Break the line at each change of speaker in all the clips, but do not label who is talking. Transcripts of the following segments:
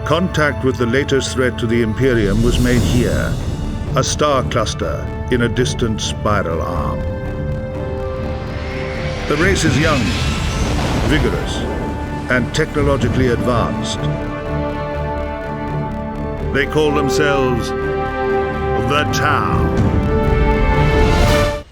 Contact with the latest threat to the Imperium was made here, a star cluster in a distant spiral arm. The race is young, vigorous, and technologically advanced. They call themselves the Tau.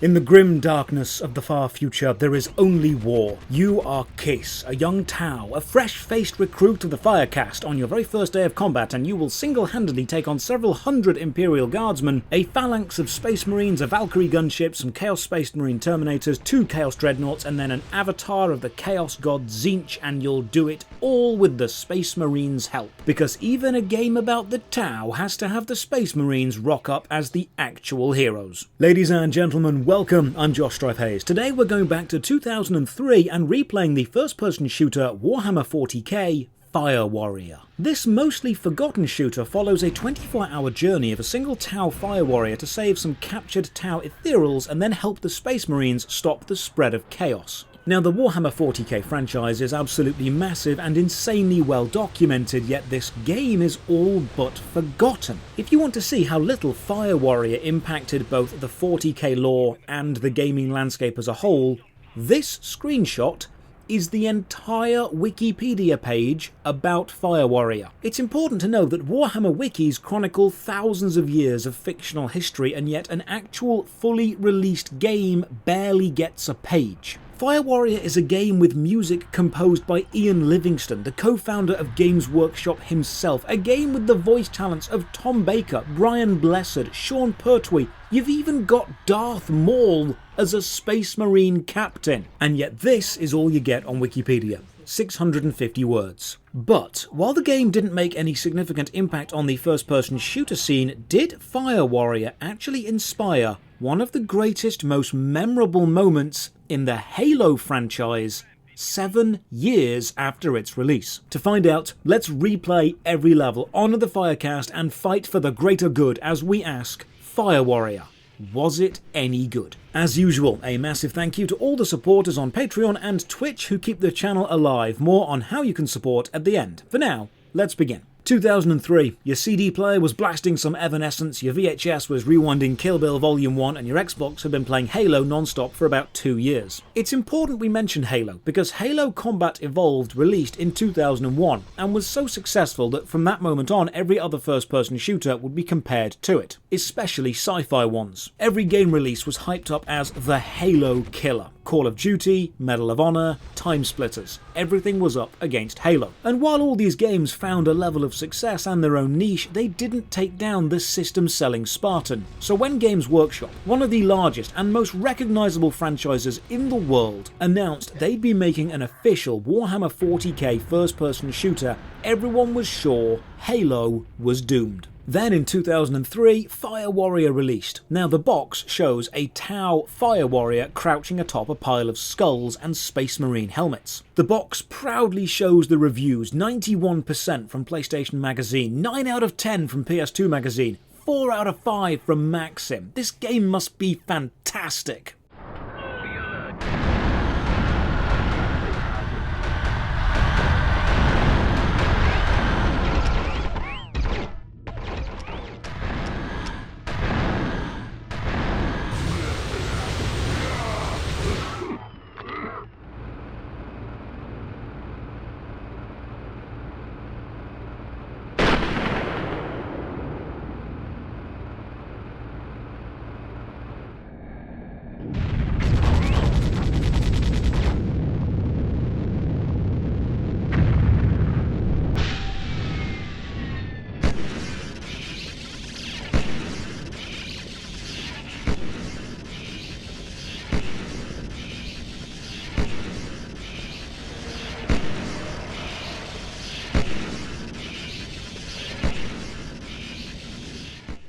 In the grim darkness of the far future, there is only war. You are Case, a young Tau, a fresh-faced recruit of the Firecast on your very first day of combat, and you will single-handedly take on several hundred Imperial Guardsmen, a phalanx of Space Marines, a Valkyrie gunship, some Chaos Space Marine Terminators, 2 Chaos Dreadnoughts, and then an avatar of the Chaos God Tzeentch, and you'll do it all with the Space Marines' help. Because even a game about the Tau has to have the Space Marines rock up as the actual heroes. Ladies and gentlemen, welcome, I'm Josh Strife Hayes. Today we're going back to 2003 and replaying the first-person shooter Warhammer 40k Fire Warrior. This mostly forgotten shooter follows a 24-hour journey of a single Tau Fire Warrior to save some captured Tau Ethereals and then help the Space Marines stop the spread of chaos. Now, the Warhammer 40k franchise is absolutely massive and insanely well documented, yet this game is all but forgotten. If you want to see how little Fire Warrior impacted both the 40k lore and the gaming landscape as a whole, this screenshot is the entire Wikipedia page about Fire Warrior. It's important to know that Warhammer wikis chronicle thousands of years of fictional history, and yet an actual fully released game barely gets a page. Fire Warrior is a game with music composed by Ian Livingstone, the co-founder of Games Workshop himself, a game with the voice talents of Tom Baker, Brian Blessed, Sean Pertwee. You've even got Darth Maul as a Space Marine captain. And yet this is all you get on Wikipedia. 650 words. But while the game didn't make any significant impact on the first-person shooter scene, did Fire Warrior actually inspire one of the greatest, most memorable moments in the Halo franchise 7 years after its release? To find out, let's replay every level, honour the Firecast, and fight for the greater good as we ask Fire Warrior, was it any good? As usual, a massive thank you to all the supporters on Patreon and Twitch who keep the channel alive. More on how you can support at the end. For now, let's begin. 2003, your CD player was blasting some Evanescence, your VHS was rewinding Kill Bill Volume 1, and your Xbox had been playing Halo non-stop for about 2 years. It's important we mention Halo, because Halo Combat Evolved released in 2001, and was so successful that from that moment on, every other first-person shooter would be compared to it, especially sci-fi ones. Every game release was hyped up as the Halo killer. Call of Duty, Medal of Honor, Time Splitters. Everything was up against Halo. And while all these games found a level of success and their own niche, they didn't take down the system-selling Spartan. So when Games Workshop, one of the largest and most recognisable franchises in the world, announced they'd be making an official Warhammer 40k first-person shooter, everyone was sure Halo was doomed. Then in 2003, Fire Warrior released. Now the box shows a Tau Fire Warrior crouching atop a pile of skulls and Space Marine helmets. The box proudly shows the reviews, 91% from PlayStation Magazine, 9 out of 10 from PS2 Magazine, 4 out of 5 from Maxim. This game must be fantastic.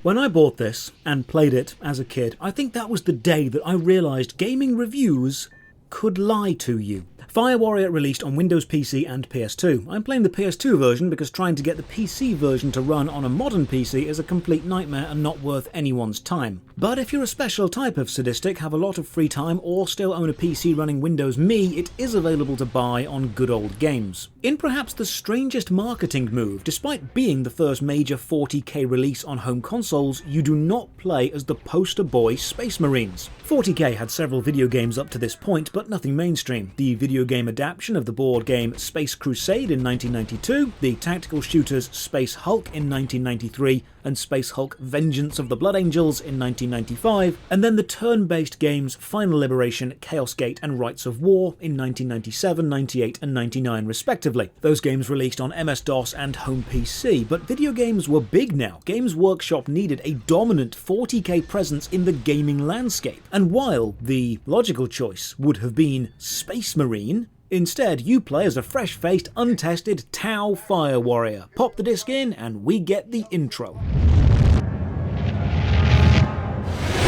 When I bought this and played it as a kid, I think that was the day that I realised gaming reviews could lie to you. Fire Warrior released on Windows PC and PS2. I'm playing the PS2 version because trying to get the PC version to run on a modern PC is a complete nightmare and not worth anyone's time. But if you're a special type of sadistic, have a lot of free time, or still own a PC running Windows Me, it is available to buy on Good Old Games. In perhaps the strangest marketing move, despite being the first major 40k release on home consoles, you do not play as the poster boy Space Marines. 40k had several video games up to this point, but nothing mainstream. The video game adaptation of the board game Space Crusade in 1992, the tactical shooters Space Hulk in 1993, and Space Hulk Vengeance of the Blood Angels in 1995, and then the turn-based games Final Liberation, Chaos Gate, and Rights of War in 1997, 98, and 99 respectively. Those games released on MS-DOS and home PC, but video games were big now. Games Workshop needed a dominant 40k presence in the gaming landscape, and while the logical choice would have been Space Marine, instead, you play as a fresh-faced, untested Tau Fire Warrior. Pop the disc in, and we get the intro.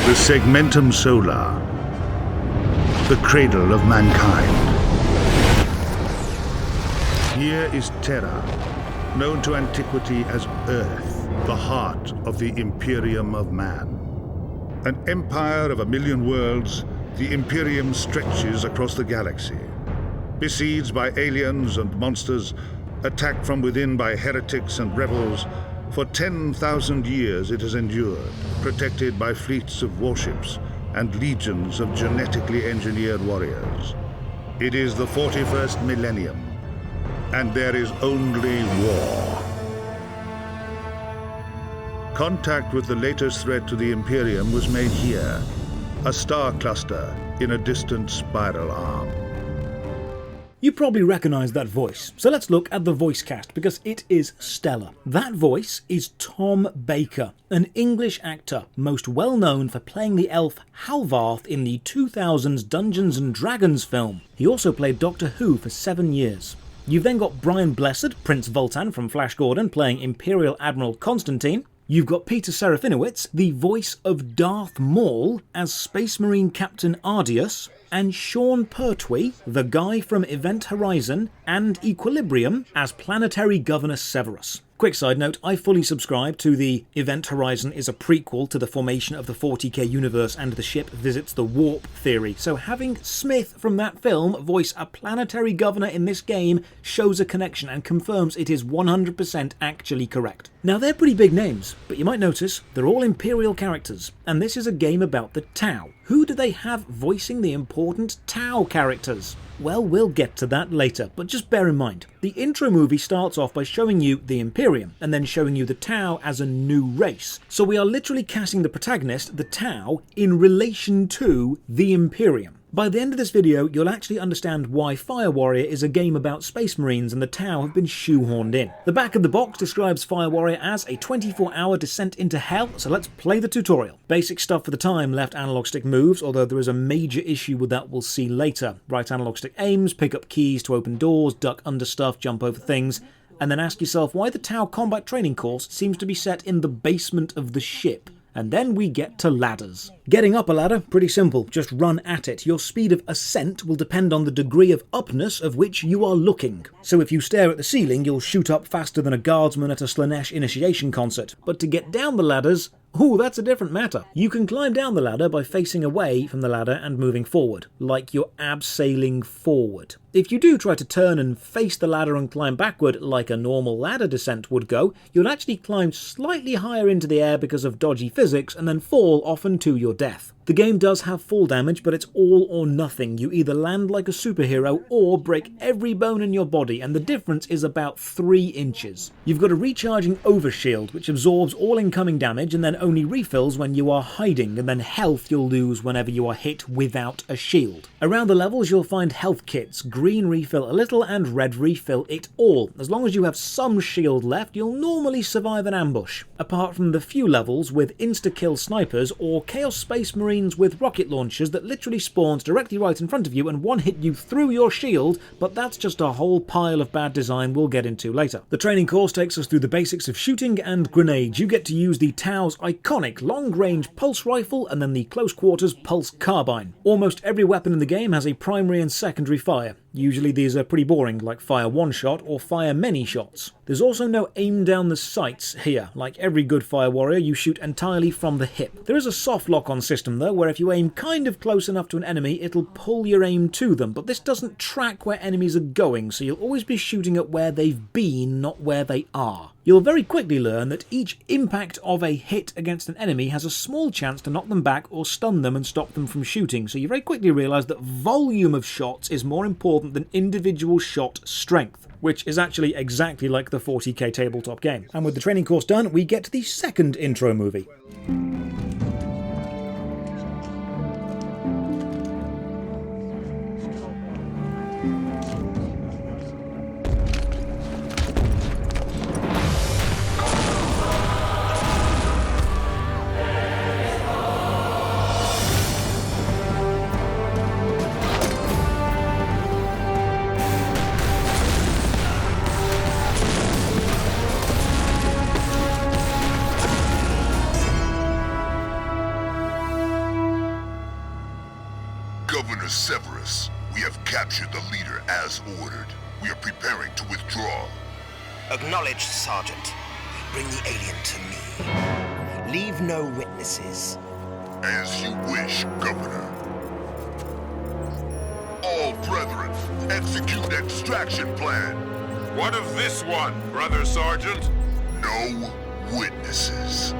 The Segmentum Solar, the cradle of mankind. Here is Terra, known to antiquity as Earth, the heart of the Imperium of Man. An empire of 1,000,000 worlds, the Imperium stretches across the galaxy. Besieged by aliens and monsters, attacked from within by heretics and rebels, for 10,000 years it has endured, protected by fleets of warships and legions of genetically engineered warriors. It is the 41st millennium, and there is only war. Contact with the latest threat to the Imperium was made here, a star cluster in a distant spiral arm.
You probably recognise that voice, so let's look at the voice cast because it is stellar. That voice is Tom Baker, an English actor most well known for playing the elf Halvarth in the 2000s Dungeons & Dragons film. He also played Doctor Who for 7 years. You've then got Brian Blessed, Prince Vultan from Flash Gordon, playing Imperial Admiral Constantine. You've got Peter Serafinowicz, the voice of Darth Maul, as Space Marine Captain Ardius, and Sean Pertwee, the guy from Event Horizon and Equilibrium, as Planetary Governor Severus. Quick side note, I fully subscribe to the Event Horizon is a prequel to the formation of the 40k universe and the ship visits the warp theory, so having Smith from that film voice a planetary governor in this game shows a connection and confirms it is 100% actually correct. Now they're pretty big names, but you might notice they're all Imperial characters, and this is a game about the Tau. Who do they have voicing the important Tau characters? Well, we'll get to that later, but just bear in mind, the intro movie starts off by showing you the Imperium, and then showing you the Tau as a new race. So we are literally casting the protagonist, the Tau, in relation to the Imperium. By the end of this video, you'll actually understand why Fire Warrior is a game about Space Marines and the Tau have been shoehorned in. The back of the box describes Fire Warrior as a 24-hour descent into hell, so let's play the tutorial. Basic stuff for the time, left analog stick moves, although there is a major issue with that we'll see later. Right analog stick aims, pick up keys to open doors, duck under stuff, jump over things, and then ask yourself why the Tau combat training course seems to be set in the basement of the ship. And then we get to ladders. Getting up a ladder, pretty simple, just run at it. Your speed of ascent will depend on the degree of upness of which you are looking. So if you stare at the ceiling, you'll shoot up faster than a guardsman at a Slanesh initiation concert. But to get down the ladders, ooh, that's a different matter. You can climb down the ladder by facing away from the ladder and moving forward, like you're abseiling forward. If you do try to turn and face the ladder and climb backward like a normal ladder descent would go, you'll actually climb slightly higher into the air because of dodgy physics and then fall often to your death. The game does have fall damage, but it's all or nothing. You either land like a superhero or break every bone in your body, and the difference is about 3 inches. You've got a recharging overshield, which absorbs all incoming damage and then only refills when you are hiding, and then health you'll lose whenever you are hit without a shield. Around the levels you'll find health kits. Green refill a little and red refill it all. As long as you have some shield left, you'll normally survive an ambush. Apart from the few levels with insta-kill snipers or Chaos Space Marines with rocket launchers that literally spawns directly right in front of you and one-hit you through your shield, but that's just a whole pile of bad design we'll get into later. The training course takes us through the basics of shooting and grenades. You get to use the Tau's iconic long-range pulse rifle and then the close-quarters pulse carbine. Almost every weapon in the game has a primary and secondary fire. Usually these are pretty boring, like fire one shot or fire many shots. There's also no aim down the sights here. Like every good Fire Warrior, you shoot entirely from the hip. There is a soft lock-on system though, another, where if you aim kind of close enough to an enemy, it'll pull your aim to them, but this doesn't track where enemies are going, so you'll always be shooting at where they've been, not where they are. You'll very quickly learn that each impact of a hit against an enemy has a small chance to knock them back or stun them and stop them from shooting, so you very quickly realise that volume of shots is more important than individual shot strength, which is actually exactly like the 40k tabletop game. And with the training course done, we get to the second intro movie.
Governor Severus, we have captured the leader as ordered. We are preparing to withdraw.
Acknowledged, Sergeant. Bring the alien to me. Leave no witnesses.
As you wish, Governor. All brethren, execute extraction plan.
What of this one, Brother Sergeant?
No witnesses.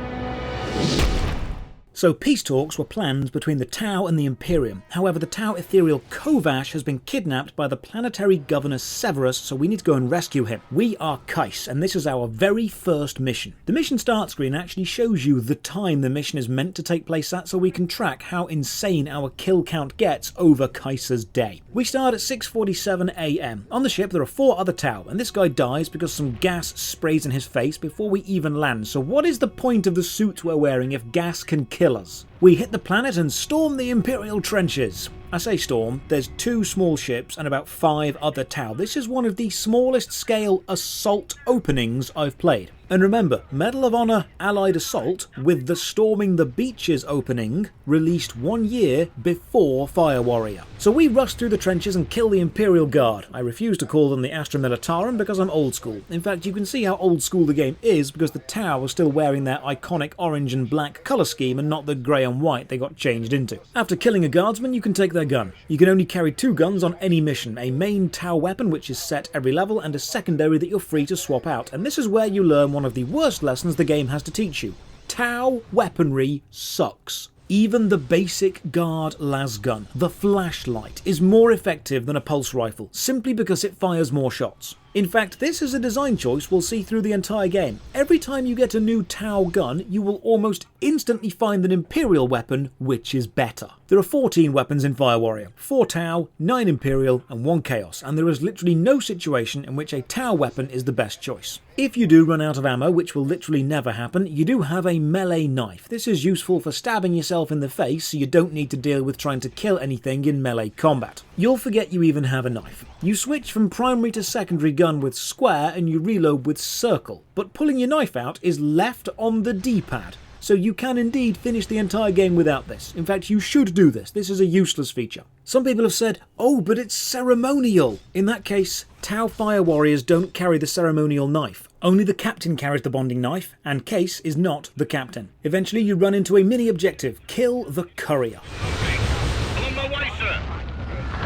So peace talks were planned between the Tau and the Imperium. However, the Tau Ethereal Kovash has been kidnapped by the planetary governor Severus, so we need to go and rescue him. We are Kais, and this is our very first mission. The mission start screen actually shows you the time the mission is meant to take place at, so we can track how insane our kill count gets over Kais's day. We start at 6:47 AM. On the ship there are 4 other Tau, and this guy dies because some gas sprays in his face before we even land. So what is the point of the suits we're wearing if gas can kill us? We hit the planet and storm the Imperial trenches. I say storm, there's 2 small ships and about 5 other Tau. This is one of the smallest scale assault openings I've played. And remember, Medal of Honor Allied Assault, with the Storming the Beaches opening, released 1 year before Fire Warrior. So we rush through the trenches and kill the Imperial Guard. I refuse to call them the Astra Militarum because I'm old school. In fact, you can see how old school the game is because the Tau are still wearing their iconic orange and black colour scheme and not the grey and white they got changed into. After killing a guardsman, you can take their gun. You can only carry 2 guns on any mission, a main Tau weapon which is set every level and a secondary that you're free to swap out. And this is where you learn one of the worst lessons the game has to teach you. Tau weaponry sucks. Even the basic guard las gun, the flashlight, is more effective than a pulse rifle, simply because it fires more shots. In fact, this is a design choice we'll see through the entire game. Every time you get a new Tau gun, you will almost instantly find an Imperial weapon which is better. There are 14 weapons in Fire Warrior, 4 Tau, 9 Imperial and 1 Chaos, and there is literally no situation in which a Tau weapon is the best choice. If you do run out of ammo, which will literally never happen, you do have a melee knife. This is useful for stabbing yourself in the face so you don't need to deal with trying to kill anything in melee combat. You'll forget you even have a knife. You switch from primary to secondary gun with square and you reload with circle, but pulling your knife out is left on the D-pad. So you can indeed finish the entire game without this. In fact, you should do this. This is a useless feature. Some people have said, oh, but it's ceremonial. In that case, Tau Fire Warriors don't carry the ceremonial knife. Only the captain carries the bonding knife, and Case is not the captain. Eventually, you run into a mini-objective. Kill the courier.
On my way, sir.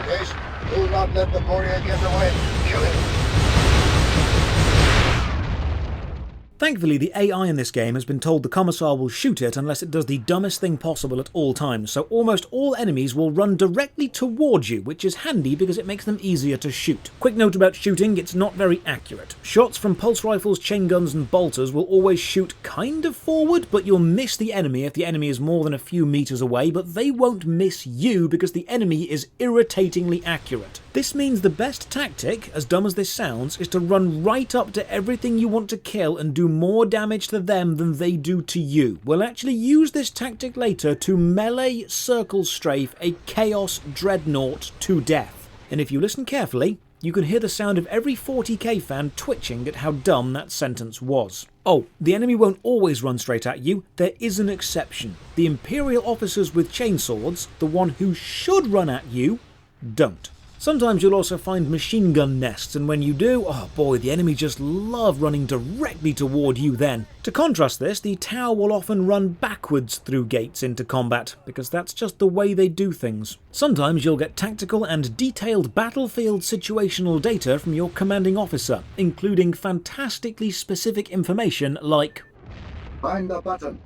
Case, do not let the courier get away. Kill him.
Thankfully, the AI in this game has been told the Commissar will shoot it unless it does the dumbest thing possible at all times, so almost all enemies will run directly towards you, which is handy because it makes them easier to shoot. Quick note about shooting, it's not very accurate. Shots from pulse rifles, chain guns and bolters will always shoot kind of forward, but you'll miss the enemy if the enemy is more than a few meters away, but they won't miss you because the enemy is irritatingly accurate. This means the best tactic, as dumb as this sounds, is to run right up to everything you want to kill and do more damage to them than they do to you. We'll actually use this tactic later to melee circle strafe a Chaos Dreadnought to death. And if you listen carefully, you can hear the sound of every 40k fan twitching at how dumb that sentence was. Oh, the enemy won't always run straight at you, there is an exception. The Imperial officers with chainswords, the one who should run at you, don't. Sometimes you'll also find machine gun nests, and when you do, oh boy, the enemy just love running directly toward you then. To contrast this, the Tau will often run backwards through gates into combat, because that's just the way they do things. Sometimes you'll get tactical and detailed battlefield situational data from your commanding officer, including fantastically specific information like,
"Find the button."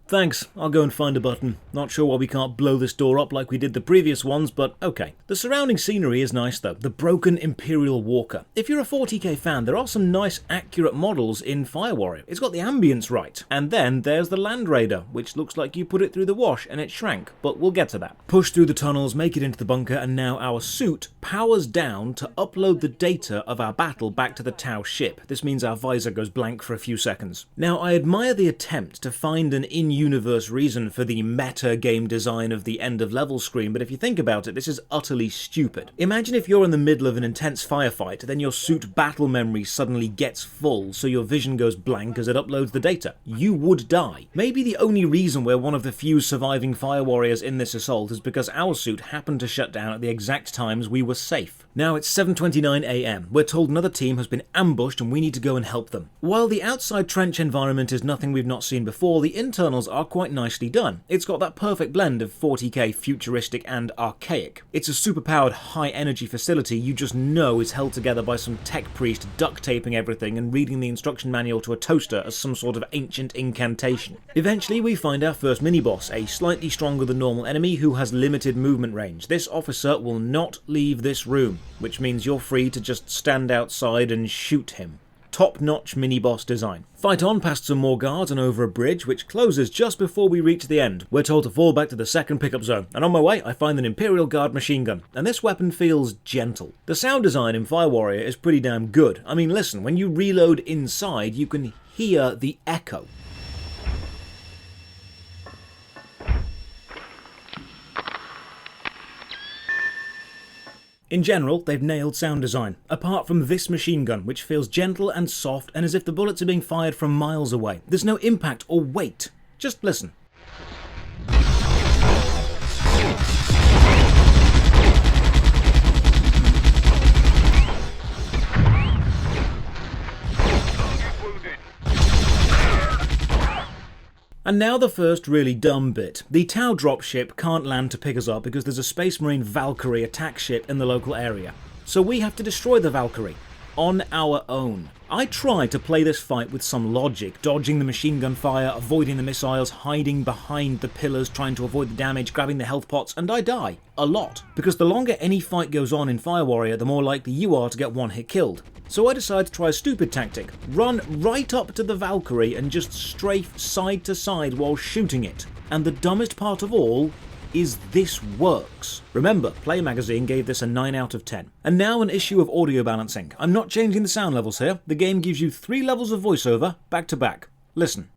Thanks, I'll go and find a button. Not sure why we can't blow this door up like we did the previous ones, but okay. The surrounding scenery is nice though, the broken Imperial Walker. If you're a 40k fan, there are some nice accurate models in Fire Warrior. It's got the ambience right. And then there's the Land Raider, which looks like you put it through the wash and it shrank, but we'll get to that. Push through the tunnels, make it into the bunker, and now our suit powers down to upload the data of our battle back to the Tau ship. This means our visor goes blank for a few seconds. Now, I admire the attempt to find an in-universe reason for the meta game design of the end of level screen, but if you think about it, this is utterly stupid. Imagine if you're in the middle of an intense firefight, then your suit battle memory suddenly gets full, so your vision goes blank as it uploads the data. You would die. Maybe the only reason we're one of the few surviving Fire Warriors in this assault is because our suit happened to shut down at the exact times we were safe. Now it's 7:29 AM. We're told another team has been ambushed and we need to go and help them. While the outside trench environment is nothing we've not seen before, the internals are quite nicely done. It's got that perfect blend of 40k futuristic and archaic. It's a superpowered high-energy facility you just know is held together by some tech priest duct taping everything and reading the instruction manual to a toaster as some sort of ancient incantation. Eventually we find our first mini-boss, a slightly stronger than normal enemy who has limited movement range. This officer will not leave this room, which means you're free to just stand outside and shoot him. Top-notch mini-boss design. Fight on past some more guards and over a bridge, which closes just before we reach the end. We're told to fall back to the second pickup zone, and on my way I find an Imperial Guard machine gun, and this weapon feels gentle. The sound design in Fire Warrior is pretty damn good. I mean, listen, when you reload inside, you can hear the echo. In general, they've nailed sound design, apart from this machine gun, which feels gentle and soft and as if the bullets are being fired from miles away. There's no impact or weight. Just listen. And now the first really dumb bit. The Tau dropship can't land to pick us up because there's a Space Marine Valkyrie attack ship in the local area. So we have to destroy the Valkyrie. On our own. I try to play this fight with some logic, dodging the machine gun fire, avoiding the missiles, hiding behind the pillars, trying to avoid the damage, grabbing the health pots, and I die. A lot. Because the longer any fight goes on in Fire Warrior, the more likely you are to get one hit killed. So I decide to try a stupid tactic. Run right up to the Valkyrie and just strafe side to side while shooting it. And the dumbest part of all is this works. Remember, Play Magazine gave this a 9 out of 10. And now an issue of audio balancing. I'm not changing the sound levels here. The game gives you 3 levels of voiceover, back to back. Listen.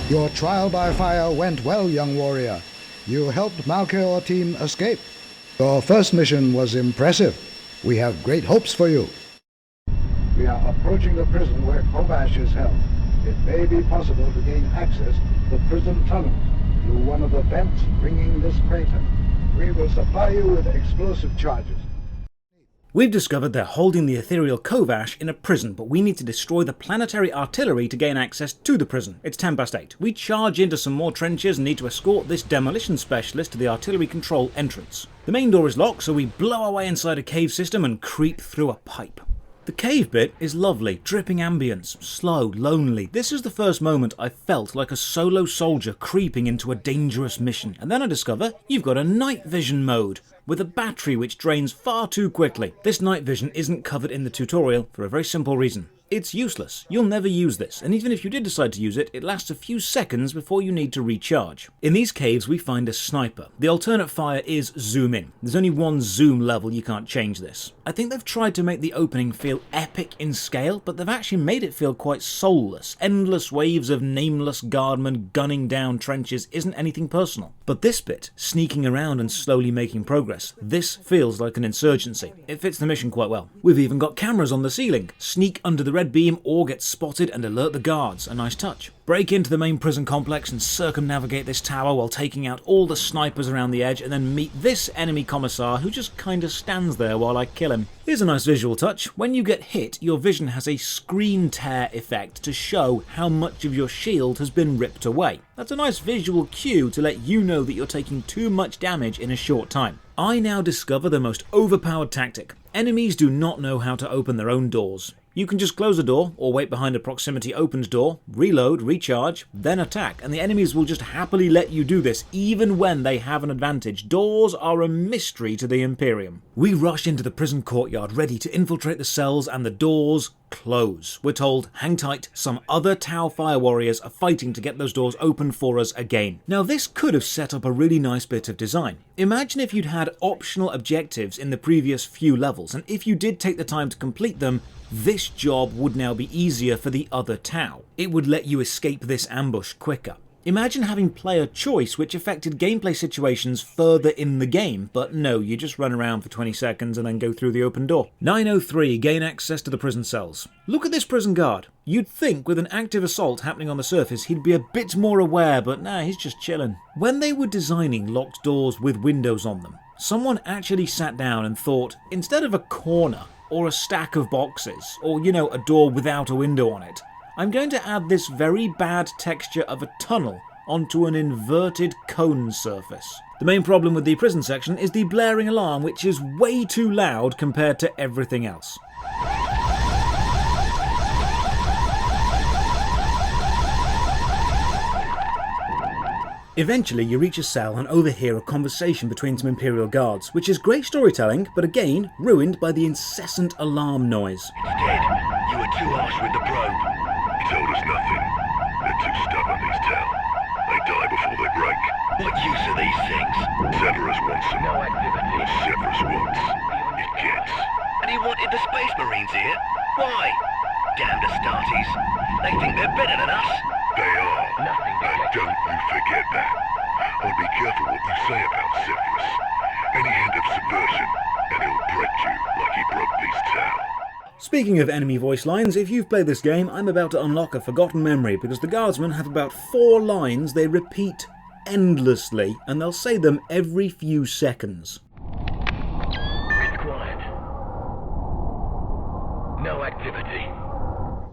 Your trial by fire went well, young warrior. You helped Malkaor team escape. Your first mission was impressive. We have great hopes for you. We are approaching the prison where Kovash is held. It may be possible to gain access to the prison tunnels through one of the vents ringing this crater. We will supply you with explosive charges.
We've discovered they're holding the Ethereal Kovash in a prison, but we need to destroy the planetary artillery to gain access to the prison. It's 10 past 8. We charge into some more trenches and need to escort this demolition specialist to the artillery control entrance. The main door is locked, so we blow our way inside a cave system and creep through a pipe. The cave bit is lovely, dripping ambience, slow, lonely. This is the first moment I felt like a solo soldier creeping into a dangerous mission. And then I discover you've got a night vision mode, with a battery which drains far too quickly. This night vision isn't covered in the tutorial for a very simple reason. It's useless. You'll never use this, and even if you did decide to use it, it lasts a few seconds before you need to recharge. In these caves we find a sniper. The alternate fire is zoom in. There's only one zoom level, you can't change this. I think they've tried to make the opening feel epic in scale, but they've actually made it feel quite soulless. Endless waves of nameless guardmen gunning down trenches isn't anything personal. But this bit, sneaking around and slowly making progress, this feels like an insurgency. It fits the mission quite well. We've even got cameras on the ceiling. Sneak under the red infrared beam or get spotted and alert the guards. A nice touch. Break into the main prison complex and circumnavigate this tower while taking out all the snipers around the edge, and then meet this enemy commissar who just kinda stands there while I kill him. Here's a nice visual touch. When you get hit, your vision has a screen tear effect to show how much of your shield has been ripped away. That's a nice visual cue to let you know that you're taking too much damage in a short time. I now discover the most overpowered tactic. Enemies do not know how to open their own doors. You can just close a door, or wait behind a proximity opened door, reload, recharge, then attack, and the enemies will just happily let you do this, even when they have an advantage. Doors are a mystery to the Imperium. We rush into the prison courtyard, ready to infiltrate the cells, and the doors close. We're told, hang tight, some other Tau fire warriors are fighting to get those doors open for us again. Now this could have set up a really nice bit of design. Imagine if you'd had optional objectives in the previous few levels, and if you did take the time to complete them, this job would now be easier for the other Tau. It would let you escape this ambush quicker. Imagine having player choice which affected gameplay situations further in the game, but no, you just run around for 20 seconds and then go through the open door. 903, gain access to the prison cells. Look at this prison guard. You'd think with an active assault happening on the surface he'd be a bit more aware, but nah, he's just chilling. When they were designing locked doors with windows on them, someone actually sat down and thought, instead of a corner, or a stack of boxes, or a door without a window on it, I'm going to add this very bad texture of a tunnel onto an inverted cone surface. The main problem with the prison section is the blaring alarm, which is way too loud compared to everything else. Eventually you reach a cell and overhear a conversation between some Imperial guards, which is great storytelling, but again, ruined by the incessant alarm noise.
Instead, you were too harsh with the probe.
He told us nothing. They're too stubborn, these Tau. They die before they break.
What use are these things?
Severus wants them.
No activity.
What Severus wants, he gets.
And he wanted the Space Marines here? Why? Damned Astartes. They think they're better than us.
They are.
Nothing to
And
get.
don't you forget that. I'll be careful what you say about Severus. Any hint of subversion, and he'll break you like he broke these Tau.
Speaking of enemy voice lines, if you've played this game, I'm about to unlock a forgotten memory because the guardsmen have about 4 lines they repeat endlessly, and they'll say them every few seconds.
It's quiet. No activity.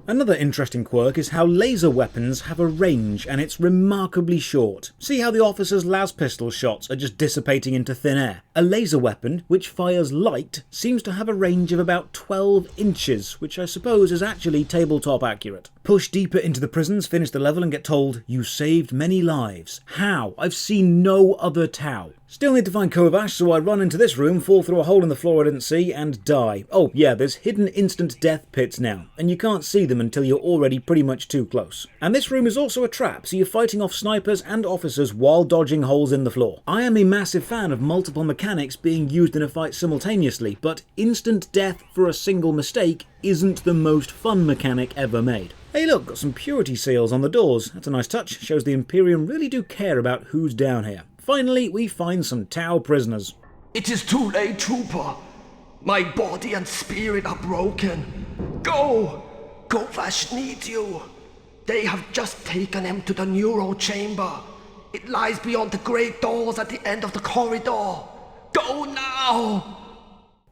Another interesting quirk is how laser weapons have a range, and it's remarkably short. See how the officer's las pistol shots are just dissipating into thin air? A laser weapon, which fires light, seems to have a range of about 12 inches, which I suppose is actually tabletop accurate. Push deeper into the prisons, finish the level and get told, you saved many lives. How? I've seen no other Tau. Still need to find Kovash, so I run into this room, fall through a hole in the floor I didn't see, and die. Oh yeah, there's hidden instant death pits now, and you can't see them until you're already pretty much too close. And this room is also a trap, so you're fighting off snipers and officers while dodging holes in the floor. I am a massive fan of multiple mechanics being used in a fight simultaneously, but instant death for a single mistake isn't the most fun mechanic ever made. Hey look, got some purity seals on the doors. That's a nice touch, shows the Imperium really do care about who's down here. Finally, we find some Tau prisoners.
It is too late, trooper. My body and spirit are broken. Go! Kovash needs you. They have just taken him to the neural chamber. It lies beyond the great doors at the end of the corridor. Go now!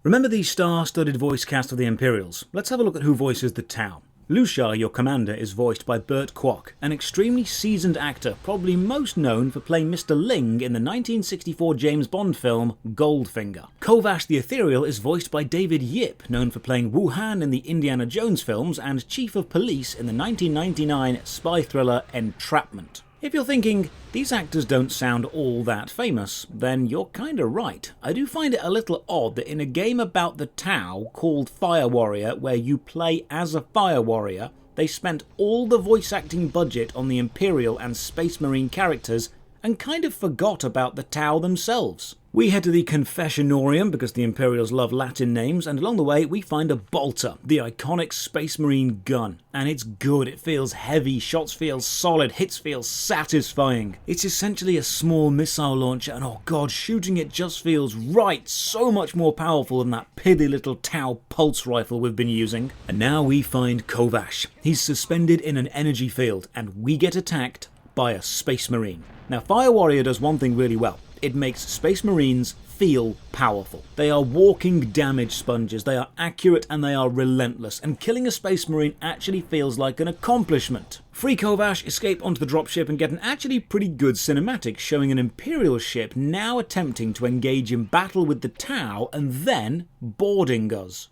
Remember the star-studded voice cast of the Imperials? Let's have a look at who voices the Tau. Lushar, your commander, is voiced by Burt Kwok, an extremely seasoned actor, probably most known for playing Mr. Ling in the 1964 James Bond film Goldfinger. Kovash the Ethereal is voiced by David Yip, known for playing Wuhan in the Indiana Jones films and Chief of Police in the 1999 spy thriller Entrapment. If you're thinking, these actors don't sound all that famous, then you're kinda right. I do find it a little odd that in a game about the Tau called Fire Warrior, where you play as a Fire Warrior, they spent all the voice acting budget on the Imperial and Space Marine characters and kind of forgot about the Tau themselves. We head to the Confessionorium because the Imperials love Latin names, and along the way we find a bolter, the iconic Space Marine gun. And it's good, it feels heavy, shots feel solid, hits feel satisfying. It's essentially a small missile launcher, and oh god, shooting it just feels right, so much more powerful than that piddly little Tau pulse rifle we've been using. And now we find Kovash. He's suspended in an energy field, and we get attacked by a Space Marine. Now Fire Warrior does one thing really well. It makes Space Marines feel powerful. They are walking damage sponges, they are accurate and they are relentless, and killing a Space Marine actually feels like an accomplishment. Free Kovash, escape onto the dropship and get an actually pretty good cinematic showing an Imperial ship now attempting to engage in battle with the Tau and then boarding us.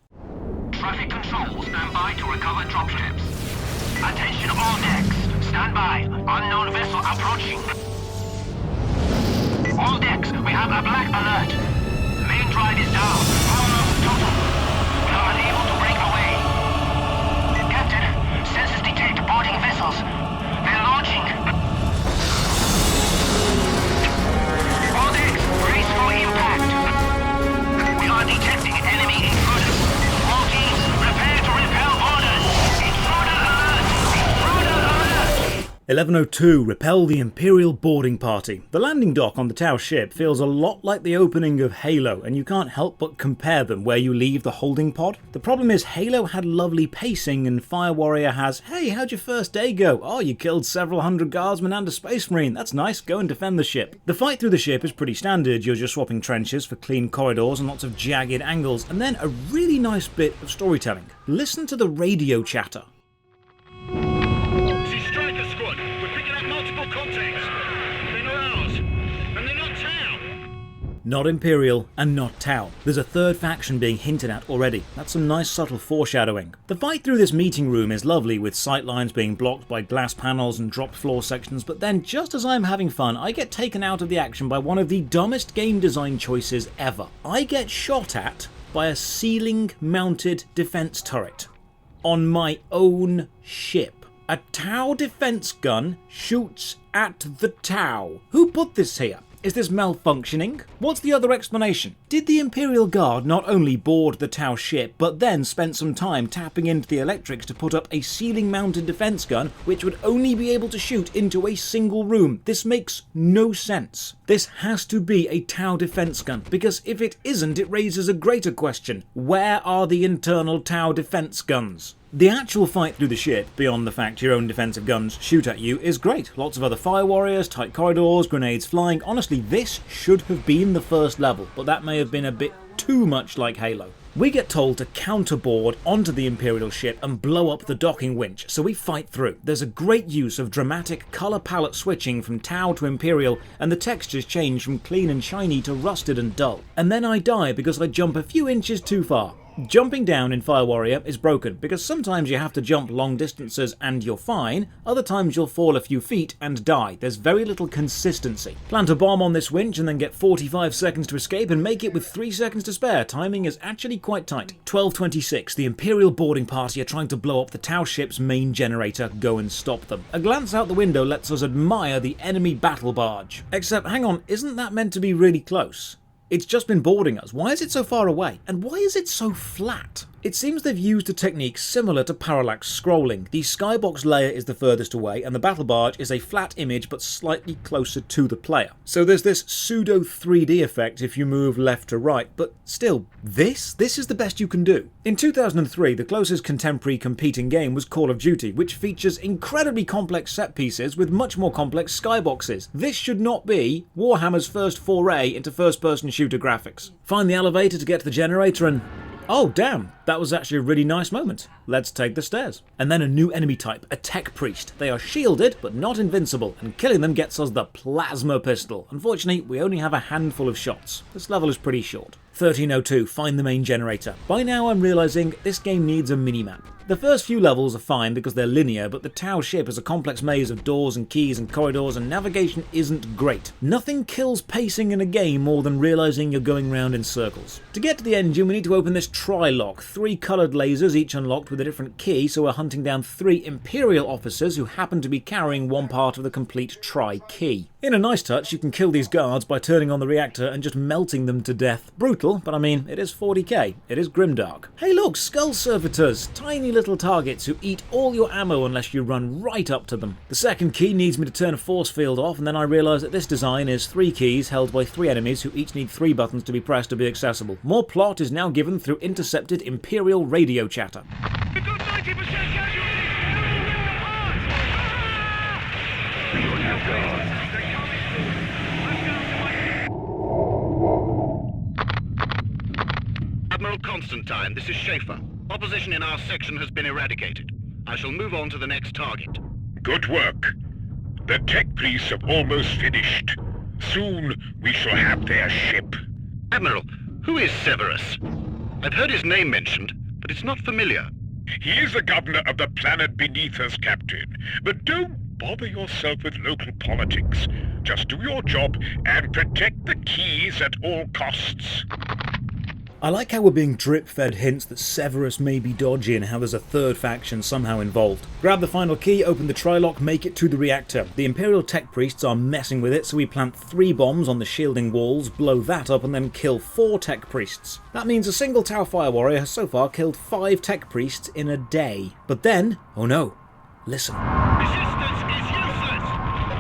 Traffic control, stand by to recover dropships. Attention all decks, stand by. Unknown vessel approaching. All decks, we have a black alert. Main drive is down. Power loss total. We are unable to break away. Captain, sensors detect boarding vessels. They're launching. All decks, brace for impact. We are detecting enemy intruders. All teams, prepare to repel boarders. Intruder alert! Intruder alert!
1102, repel the Imperial boarding party. The landing dock on the Tau ship feels a lot like the opening of Halo, and you can't help but compare them where you leave the holding pod. The problem is Halo had lovely pacing and Fire Warrior has, hey, how'd your first day go? Oh, you killed several hundred guardsmen and a Space Marine, that's nice, go and defend the ship. The fight through the ship is pretty standard, you're just swapping trenches for clean corridors and lots of jagged angles, and then a really nice bit of storytelling. Listen to the radio chatter. Not Imperial and not Tau. There's a third faction being hinted at already. That's some nice subtle foreshadowing. The fight through this meeting room is lovely, with sightlines being blocked by glass panels and dropped floor sections, but then just as I'm having fun, I get taken out of the action by one of the dumbest game design choices ever. I get shot at by a ceiling-mounted defense turret on my own ship. A Tau defense gun shoots at the Tau. Who put this here? Is this malfunctioning? What's the other explanation? Did the Imperial Guard not only board the Tau ship, but then spent some time tapping into the electrics to put up a ceiling-mounted defense gun which would only be able to shoot into a single room? This makes no sense. This has to be a Tau defense gun, because if it isn't, it raises a greater question. Where are the internal Tau defense guns? The actual fight through the ship, beyond the fact your own defensive guns shoot at you, is great. Lots of other Fire Warriors, tight corridors, grenades flying. Honestly, this should have been the first level, but that may have been a bit too much like Halo. We get told to counterboard onto the Imperial ship and blow up the docking winch, so we fight through. There's a great use of dramatic colour palette switching from Tau to Imperial, and the textures change from clean and shiny to rusted and dull. And then I die because I jump a few inches too far. Jumping down in Fire Warrior is broken, because sometimes you have to jump long distances and you're fine, other times you'll fall a few feet and die. There's very little consistency. Plant a bomb on this winch and then get 45 seconds to escape and make it with 3 seconds to spare. Timing is actually quite tight. 1226, the Imperial boarding party are trying to blow up the Tau ship's main generator. Go and stop them. A glance out the window lets us admire the enemy battle barge. Except, hang on, isn't that meant to be really close? It's just been boarding us. Why is it so far away? And why is it so flat? It seems they've used a technique similar to parallax scrolling. The skybox layer is the furthest away, and the battle barge is a flat image but slightly closer to the player. So there's this pseudo 3D effect if you move left to right, but still, this is the best you can do. In 2003, the closest contemporary competing game was Call of Duty, which features incredibly complex set pieces with much more complex skyboxes. This should not be Warhammer's first foray into first-person shooter graphics. Find the elevator to get to the generator and... oh damn, that was actually a really nice moment. Let's take the stairs. And then a new enemy type, a tech priest. They are shielded, but not invincible, and killing them gets us the plasma pistol. Unfortunately, we only have a handful of shots. This level is pretty short. 1302, find the main generator. By now I'm realising this game needs a minimap. The first few levels are fine because they're linear, but the Tau ship is a complex maze of doors and keys and corridors, and navigation isn't great. Nothing kills pacing in a game more than realising you're going round in circles. To get to the engine we need to open this tri-lock, 3 coloured lasers each unlocked with a different key, so we're hunting down 3 Imperial officers who happen to be carrying one part of the complete tri-key. In a nice touch you can kill these guards by turning on the reactor and just melting them to death. Brutal, but I mean, it is 40k, it is grimdark. Hey look, skull servitors, tiny little targets who eat all your ammo unless you run right up to them. The second key needs me to turn a force field off, and then I realise that this design is 3 keys held by 3 enemies who each need 3 buttons to be pressed to be accessible. More plot is now given through intercepted Imperial radio chatter.
We've got 90% casualties!
Admiral Constantine, this is Schaefer. Opposition in our section has been eradicated. I shall move on to the next target.
Good work. The tech priests have almost finished. Soon we shall have their ship.
Admiral, who is Severus? I've heard his name mentioned, but it's not familiar.
He is the governor of the planet beneath us, Captain. But don't bother yourself with local politics. Just do your job and protect the keys at all costs.
I like how we're being drip-fed hints that Severus may be dodgy and how there's a third faction somehow involved. Grab the final key, open the tri-lock, make it to the reactor. The Imperial tech priests are messing with it, so we plant 3 bombs on the shielding walls, blow that up, and then kill 4 tech priests. That means a single Tau Fire Warrior has so far killed 5 tech priests in a day. But then, oh no, listen.
Resistance is useless!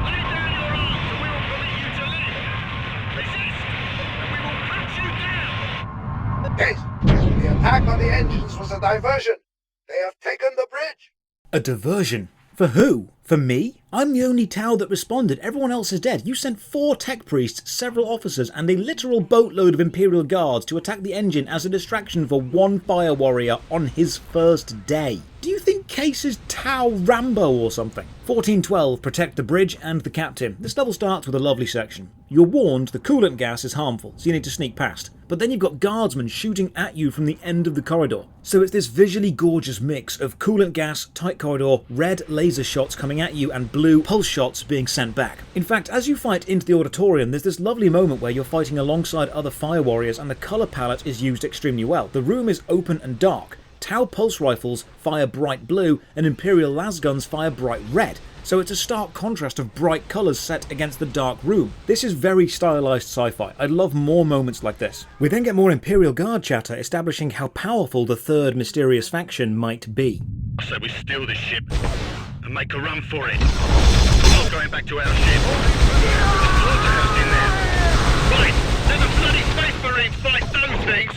Lay down your arms and we will permit you to live! Resist, and we will cut you down!
Case, the attack on the engines was a diversion. They have taken the bridge.
A diversion? For who? For me? I'm the only Tau that responded. Everyone else is dead. You sent 4 tech priests, several officers, and a literal boatload of Imperial guards to attack the engine as a distraction for 1 fire warrior on his first day. Do you think Case is Tau Rambo or something? 1412, protect the bridge and the captain. This level starts with a lovely section. You're warned the coolant gas is harmful, so you need to sneak past. But then you've got guardsmen shooting at you from the end of the corridor. So it's this visually gorgeous mix of coolant gas, tight corridor, red laser shots coming at you, and blue pulse shots being sent back. In fact, as you fight into the auditorium, there's this lovely moment where you're fighting alongside other fire warriors and the colour palette is used extremely well. The room is open and dark. Tau pulse rifles fire bright blue and Imperial lasguns fire bright red. So it's a stark contrast of bright colours set against the dark room. This is very stylised sci-fi. I'd love more moments like this. We then get more Imperial Guard chatter establishing how powerful the third mysterious faction might be.
So we steal this ship and make a run for it. We're not going back to our ship. There's a slaughterhouse in there. Right, let the bloody Space Marines fight those things!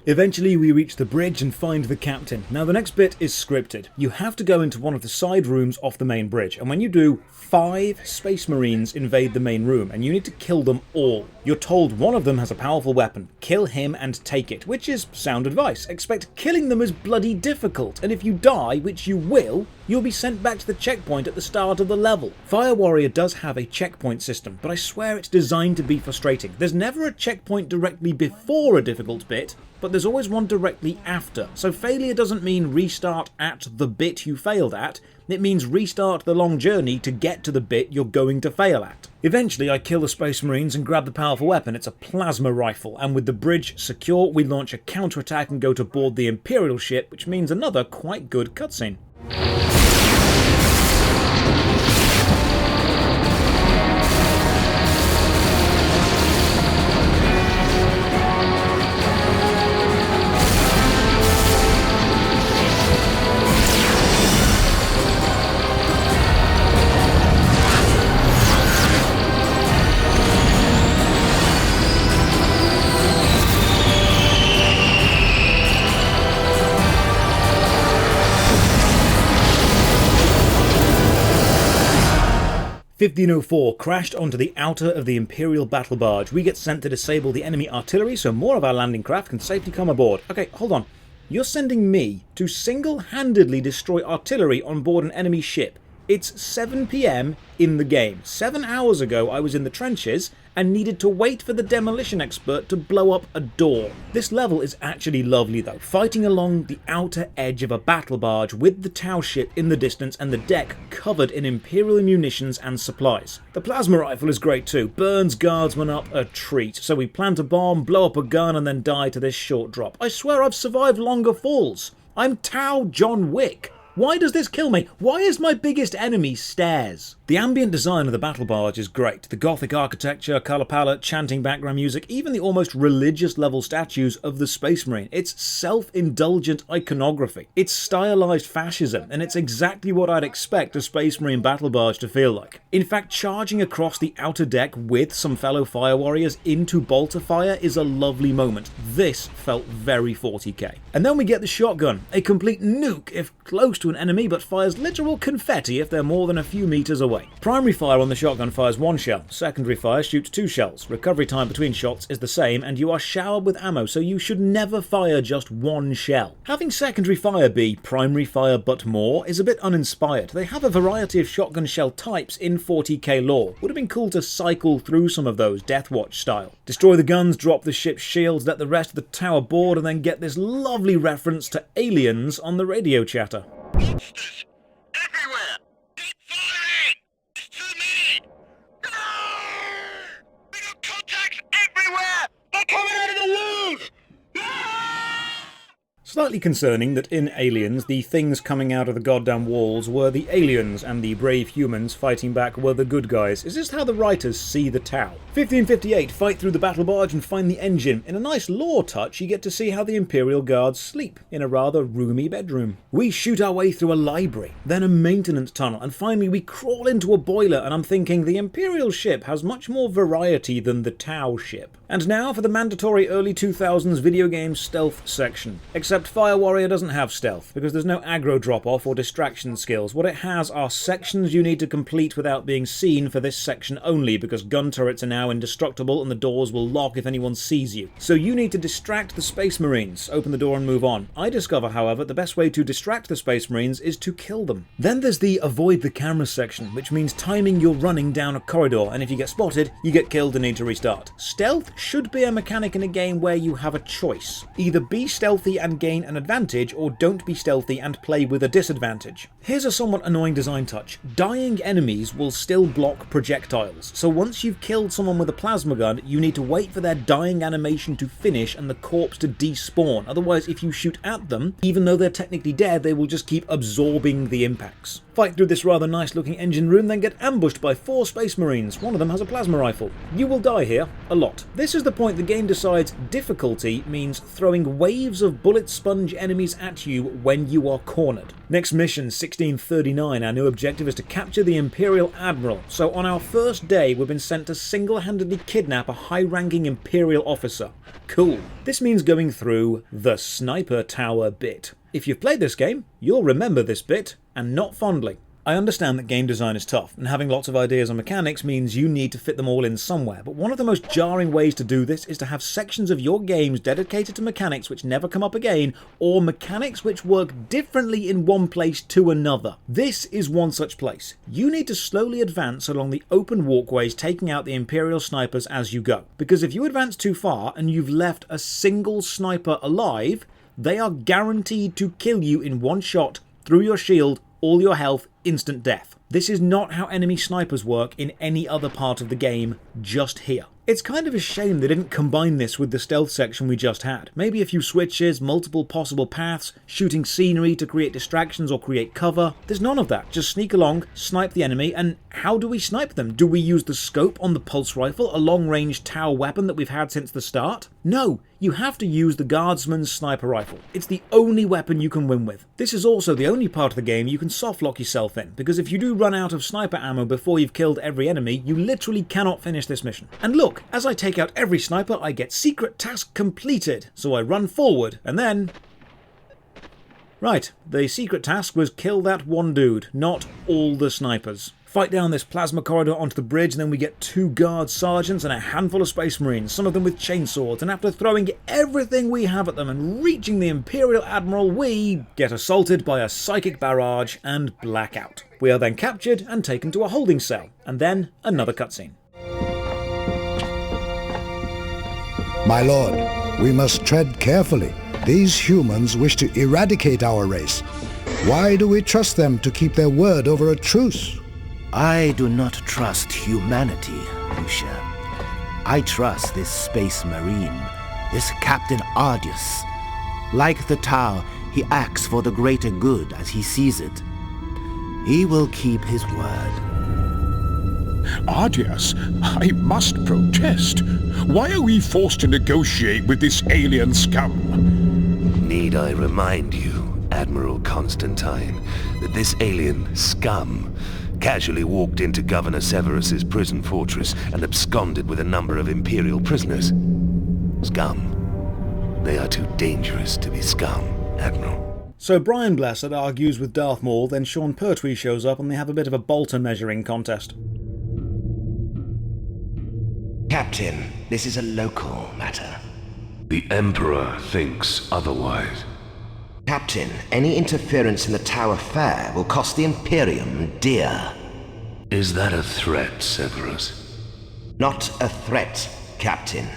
Eventually we reach the bridge and find the captain. Now the next bit is scripted. You have to go into one of the side rooms off the main bridge, and when you do, 5 Space Marines invade the main room, and you need to kill them all. You're told one of them has a powerful weapon. Kill him and take it, which is sound advice. Except killing them is bloody difficult, and if you die, which you will, you'll be sent back to the checkpoint at the start of the level. Fire Warrior does have a checkpoint system, but I swear it's designed to be frustrating. There's never a checkpoint directly before a difficult bit, but there's always one directly after. So failure doesn't mean restart at the bit you failed at, it means restart the long journey to get to the bit you're going to fail at. Eventually I kill the Space Marines and grab the powerful weapon. It's a plasma rifle, and with the bridge secure we launch a counterattack and go to board the Imperial ship, which means another quite good cutscene. 1504, crashed onto the outer of the Imperial battle barge. We get sent to disable the enemy artillery so more of our landing craft can safely come aboard. Okay, hold on. You're sending me to single-handedly destroy artillery on board an enemy ship. It's 7 PM in the game. 7 hours ago I was in the trenches, and needed to wait for the demolition expert to blow up a door. This level is actually lovely though, fighting along the outer edge of a battle barge with the Tau ship in the distance and the deck covered in Imperial munitions and supplies. The plasma rifle is great too, burns guardsmen up a treat, so we plan to bomb, blow up a gun and then die to this short drop. I swear I've survived longer falls. I'm Tau John Wick. Why does this kill me? Why is my biggest enemy stairs? The ambient design of the battle barge is great. The gothic architecture, colour palette, chanting background music, even the almost religious level statues of the Space Marine. It's self-indulgent iconography. It's stylized fascism, and it's exactly what I'd expect a Space Marine battle barge to feel like. In fact, charging across the outer deck with some fellow fire warriors into bolter fire is a lovely moment. This felt very 40k. And then we get the shotgun, a complete nuke if close to an enemy, but fires literal confetti if they're more than a few meters away. Primary fire on the shotgun fires 1 shell, secondary fire shoots 2 shells, recovery time between shots is the same, and you are showered with ammo, so you should never fire just 1 shell. Having secondary fire be primary fire but more is a bit uninspired. They have a variety of shotgun shell types in 40k lore. Would have been cool to cycle through some of those, Deathwatch style. Destroy the guns, drop the ship's shields, let the rest of the tower board, and then get this lovely reference to aliens on the radio chatter.
Monsters! Everywhere! Keep firing! It's too many! We got contacts everywhere! They're coming out of the walls!
Slightly concerning that in Aliens, the things coming out of the goddamn walls were the aliens and the brave humans fighting back were the good guys. Is this how the writers see the Tau? 1558, fight through the battle barge and find the engine. In a nice lore touch, you get to see how the Imperial guards sleep in a rather roomy bedroom. We shoot our way through a library, then a maintenance tunnel, and finally we crawl into a boiler, and I'm thinking the Imperial ship has much more variety than the Tau ship. And now for the mandatory early 2000s video game stealth section. Except Fire Warrior doesn't have stealth, because there's no aggro drop-off or distraction skills. What it has are sections you need to complete without being seen for this section only, because gun turrets are now indestructible and the doors will lock if anyone sees you. So you need to distract the Space Marines, open the door and move on. I discover, however, the best way to distract the Space Marines is to kill them. Then there's the avoid the camera section, which means timing your running down a corridor, and if you get spotted, you get killed and need to restart. Stealth should be a mechanic in a game where you have a choice. Either be stealthy and gain an advantage, or don't be stealthy and play with a disadvantage. Here's a somewhat annoying design touch. Dying enemies will still block projectiles, so once you've killed someone with a plasma gun, you need to wait for their dying animation to finish and the corpse to despawn. Otherwise, if you shoot at them, even though they're technically dead, they will just keep absorbing the impacts. Fight through this rather nice looking engine room, then get ambushed by 4 Space Marines. One of them has a plasma rifle. You will die here, a lot. This is the point the game decides difficulty means throwing waves of bullet sponge enemies at you when you are cornered. Next mission, 1639, our new objective is to capture the Imperial Admiral. So on our first day, we've been sent to single-handedly kidnap a high-ranking Imperial officer. Cool. This means going through the sniper tower bit. If you've played this game, you'll remember this bit, and not fondly. I understand that game design is tough, and having lots of ideas on mechanics means you need to fit them all in somewhere, but one of the most jarring ways to do this is to have sections of your games dedicated to mechanics which never come up again, or mechanics which work differently in one place to another. This is one such place. You need to slowly advance along the open walkways, taking out the Imperial snipers as you go, because if you advance too far and you've left a single sniper alive, they are guaranteed to kill you in one shot, through your shield, all your health, instant death. This is not how enemy snipers work in any other part of the game, just here. It's kind of a shame they didn't combine this with the stealth section we just had. Maybe a few switches, multiple possible paths, shooting scenery to create distractions or create cover. There's none of that. Just sneak along, snipe the enemy, and how do we snipe them? Do we use the scope on the pulse rifle, a long-range Tau weapon that we've had since the start? No, you have to use the guardsman's sniper rifle. It's the only weapon you can win with. This is also the only part of the game you can softlock yourself in, because if you do run out of sniper ammo before you've killed every enemy, you literally cannot finish this mission. And look, as I take out every sniper, I get secret task completed. So I run forward, and then... Right, the secret task was kill that one dude, not all the snipers. Fight down this plasma corridor onto the bridge, and then we get 2 guard sergeants and a handful of Space Marines, some of them with chainswords, and after throwing everything we have at them and reaching the Imperial Admiral, we get assaulted by a psychic barrage and blackout. We are then captured and taken to a holding cell, and then another cutscene.
My lord, we must tread carefully. These humans wish to eradicate our race. Why do we trust them to keep their word over a truce?
I do not trust humanity, Lucia. I trust this space marine, this Captain Ardius. Like the Tau, he acts for the greater good as he sees it. He will keep his word.
Ardius, I must protest. Why are we forced to negotiate with this alien scum?
Need I remind you, Admiral Constantine, that this alien scum casually walked into Governor Severus's prison fortress and absconded with a number of Imperial prisoners? Scum. They are too dangerous to be scum, Admiral.
So Brian Blessed argues with Darth Maul, then Sean Pertwee shows up and they have a bit of a bolter measuring contest.
Captain, this is a local matter.
The Emperor thinks otherwise.
Captain, any interference in the Tau affair will cost the Imperium dear.
Is that a threat, Severus?
Not a threat, Captain.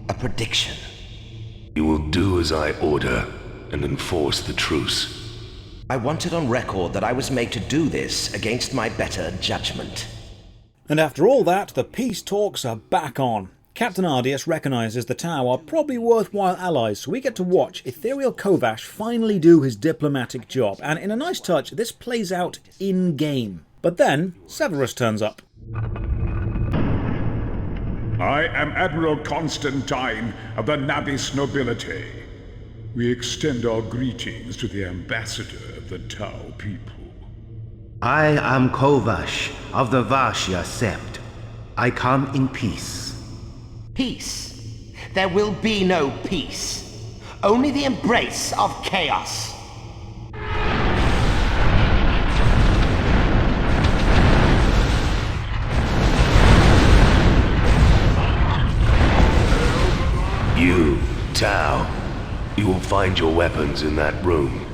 A prediction.
You will do as I order and enforce the truce.
I want it on record that I was made to do this against my better judgment.
And after all that, the peace talks are back on. Captain Ardius recognises the Tau are probably worthwhile allies, so we get to watch Ethereal Kovash finally do his diplomatic job, and in a nice touch, this plays out in-game. But then, Severus turns up.
I am Admiral Constantine of the Nabis nobility. We extend our greetings to the ambassador of the Tau people.
I am Kovash of the Vashya Sept. I come in peace.
Peace? There will be no peace. Only the embrace of chaos.
You, Tau, you will find your weapons in that room.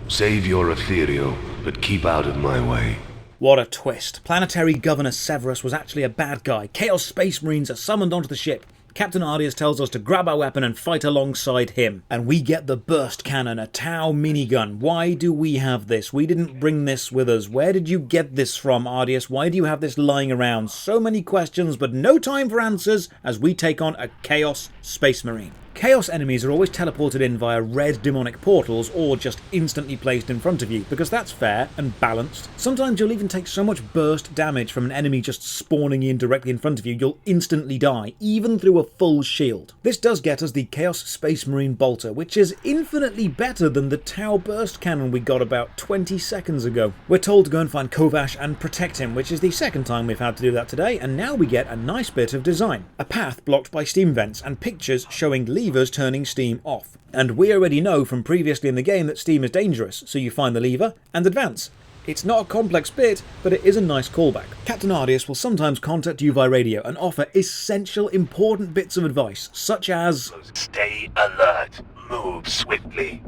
Save your Ethereal, but keep out of my way.
What a twist. Planetary Governor Severus was actually a bad guy. Chaos Space Marines are summoned onto the ship. Captain Ardius tells us to grab our weapon and fight alongside him. And we get the burst cannon, a Tau minigun. Why do we have this? We didn't bring this with us. Where did you get this from, Ardius? Why do you have this lying around? So many questions, but no time for answers as we take on a Chaos Space Marine. Chaos enemies are always teleported in via red demonic portals or just instantly placed in front of you, because that's fair and balanced. Sometimes you'll even take so much burst damage from an enemy just spawning in directly in front of you, you'll instantly die, even through a full shield. This does get us the Chaos Space Marine Bolter, which is infinitely better than the Tau burst cannon we got about 20 seconds ago. We're told to go and find Kovash and protect him, which is the second time we've had to do that today, and now we get a nice bit of design. A path blocked by steam vents and pictures showing levers turning steam off. And we already know from previously in the game that steam is dangerous, so you find the lever and advance. It's not a complex bit, but it is a nice callback. Captain Ardius will sometimes contact you via radio and offer essential important bits of advice, such as
Stay alert. Move swiftly.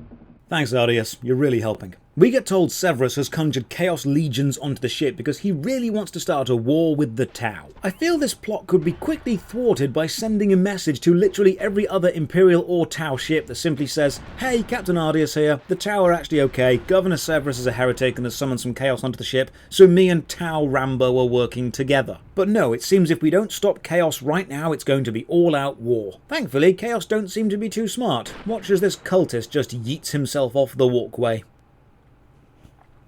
Thanks Ardius, you're really helping. We get told Severus has conjured Chaos Legions onto the ship because he really wants to start a war with the Tau. I feel this plot could be quickly thwarted by sending a message to literally every other Imperial or Tau ship that simply says, hey, Captain Ardius here, the Tau are actually okay, Governor Severus is a heretic and has summoned some chaos onto the ship, so me and Tau Rambo are working together. But no, it seems if we don't stop chaos right now, it's going to be all-out war. Thankfully, chaos don't seem to be too smart. Watch as this cultist just yeets himself off the walkway.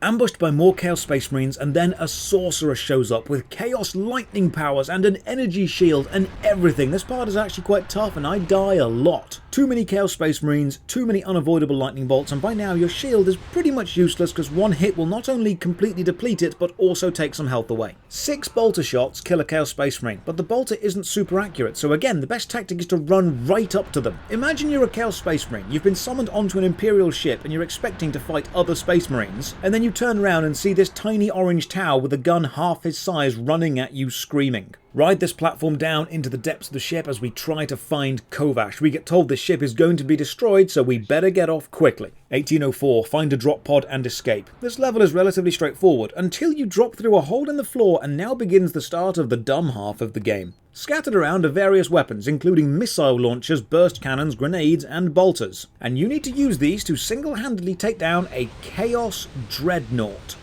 Ambushed by more Chaos Space Marines, and then a sorcerer shows up with Chaos Lightning powers and an energy shield and everything. This part is actually quite tough and I die a lot. Too many Chaos Space Marines, too many unavoidable lightning bolts, and by now your shield is pretty much useless because one hit will not only completely deplete it but also take some health away. 6 bolter shots kill a Chaos Space Marine, but the bolter isn't super accurate, so again the best tactic is to run right up to them. Imagine you're a Chaos Space Marine, you've been summoned onto an Imperial ship and you're expecting to fight other Space Marines, and then you turn around and see this tiny orange Tau with a gun half his size running at you screaming. Ride this platform down into the depths of the ship as we try to find Kovash. We get told the ship is going to be destroyed, so we better get off quickly. 1804, find a drop pod and escape. This level is relatively straightforward, until you drop through a hole in the floor, and now begins the start of the dumb half of the game. Scattered around are various weapons, including missile launchers, burst cannons, grenades, and bolters. And you need to use these to single-handedly take down a Chaos Dreadnought.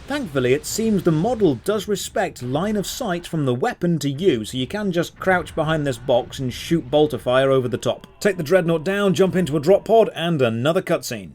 Thankfully, it seems the model does respect line of sight from the weapon to you, so you can just crouch behind this box and shoot bolter fire over the top. Take the Dreadnought down, jump into a drop pod, and another cutscene.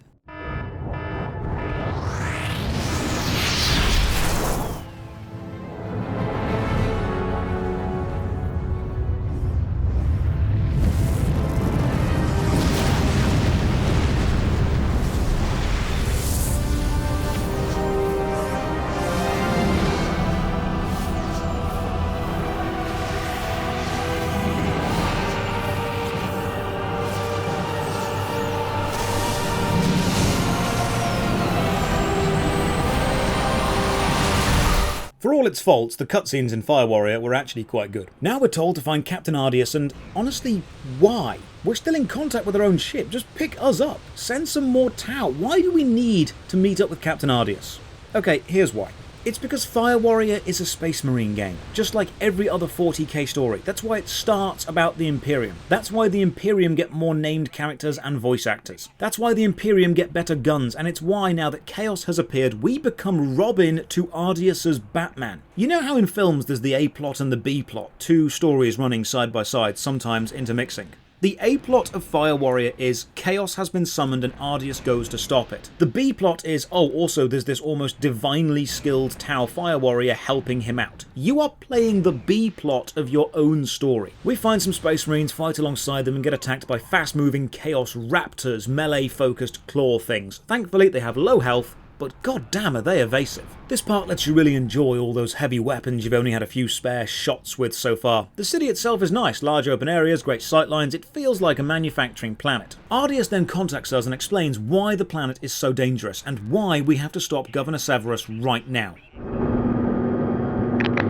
For all its faults, the cutscenes in Fire Warrior were actually quite good. Now we're told to find Captain Ardius, and honestly, why? We're still in contact with our own ship, just pick us up. Send some more Tau. Why do we need to meet up with Captain Ardius? Okay, here's why. It's because Fire Warrior is a Space Marine game, just like every other 40k story. That's why it starts about the Imperium. That's why the Imperium get more named characters and voice actors. That's why the Imperium get better guns, and it's why, now that Chaos has appeared, we become Robin to Ardius's Batman. You know how in films there's the A-plot and the B-plot, two stories running side by side, sometimes intermixing? The A-plot of Fire Warrior is Chaos has been summoned and Ardius goes to stop it. The B-plot is, oh, also there's this almost divinely skilled Tau Fire Warrior helping him out. You are playing the B-plot of your own story. We find some Space Marines, fight alongside them, and get attacked by fast-moving Chaos Raptors, melee-focused claw things. Thankfully, they have low health, but goddamn are they evasive. This part lets you really enjoy all those heavy weapons you've only had a few spare shots with so far. The city itself is nice, large open areas, great sightlines, it feels like a manufacturing planet. Ardius then contacts us and explains why the planet is so dangerous, and why we have to stop Governor Severus right now.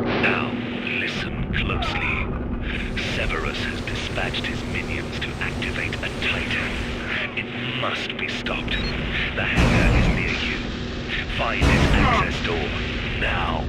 Now, listen closely. Severus has dispatched his minions to activate a Titan. It must be stopped. The hangar is near you. Find its access door, now.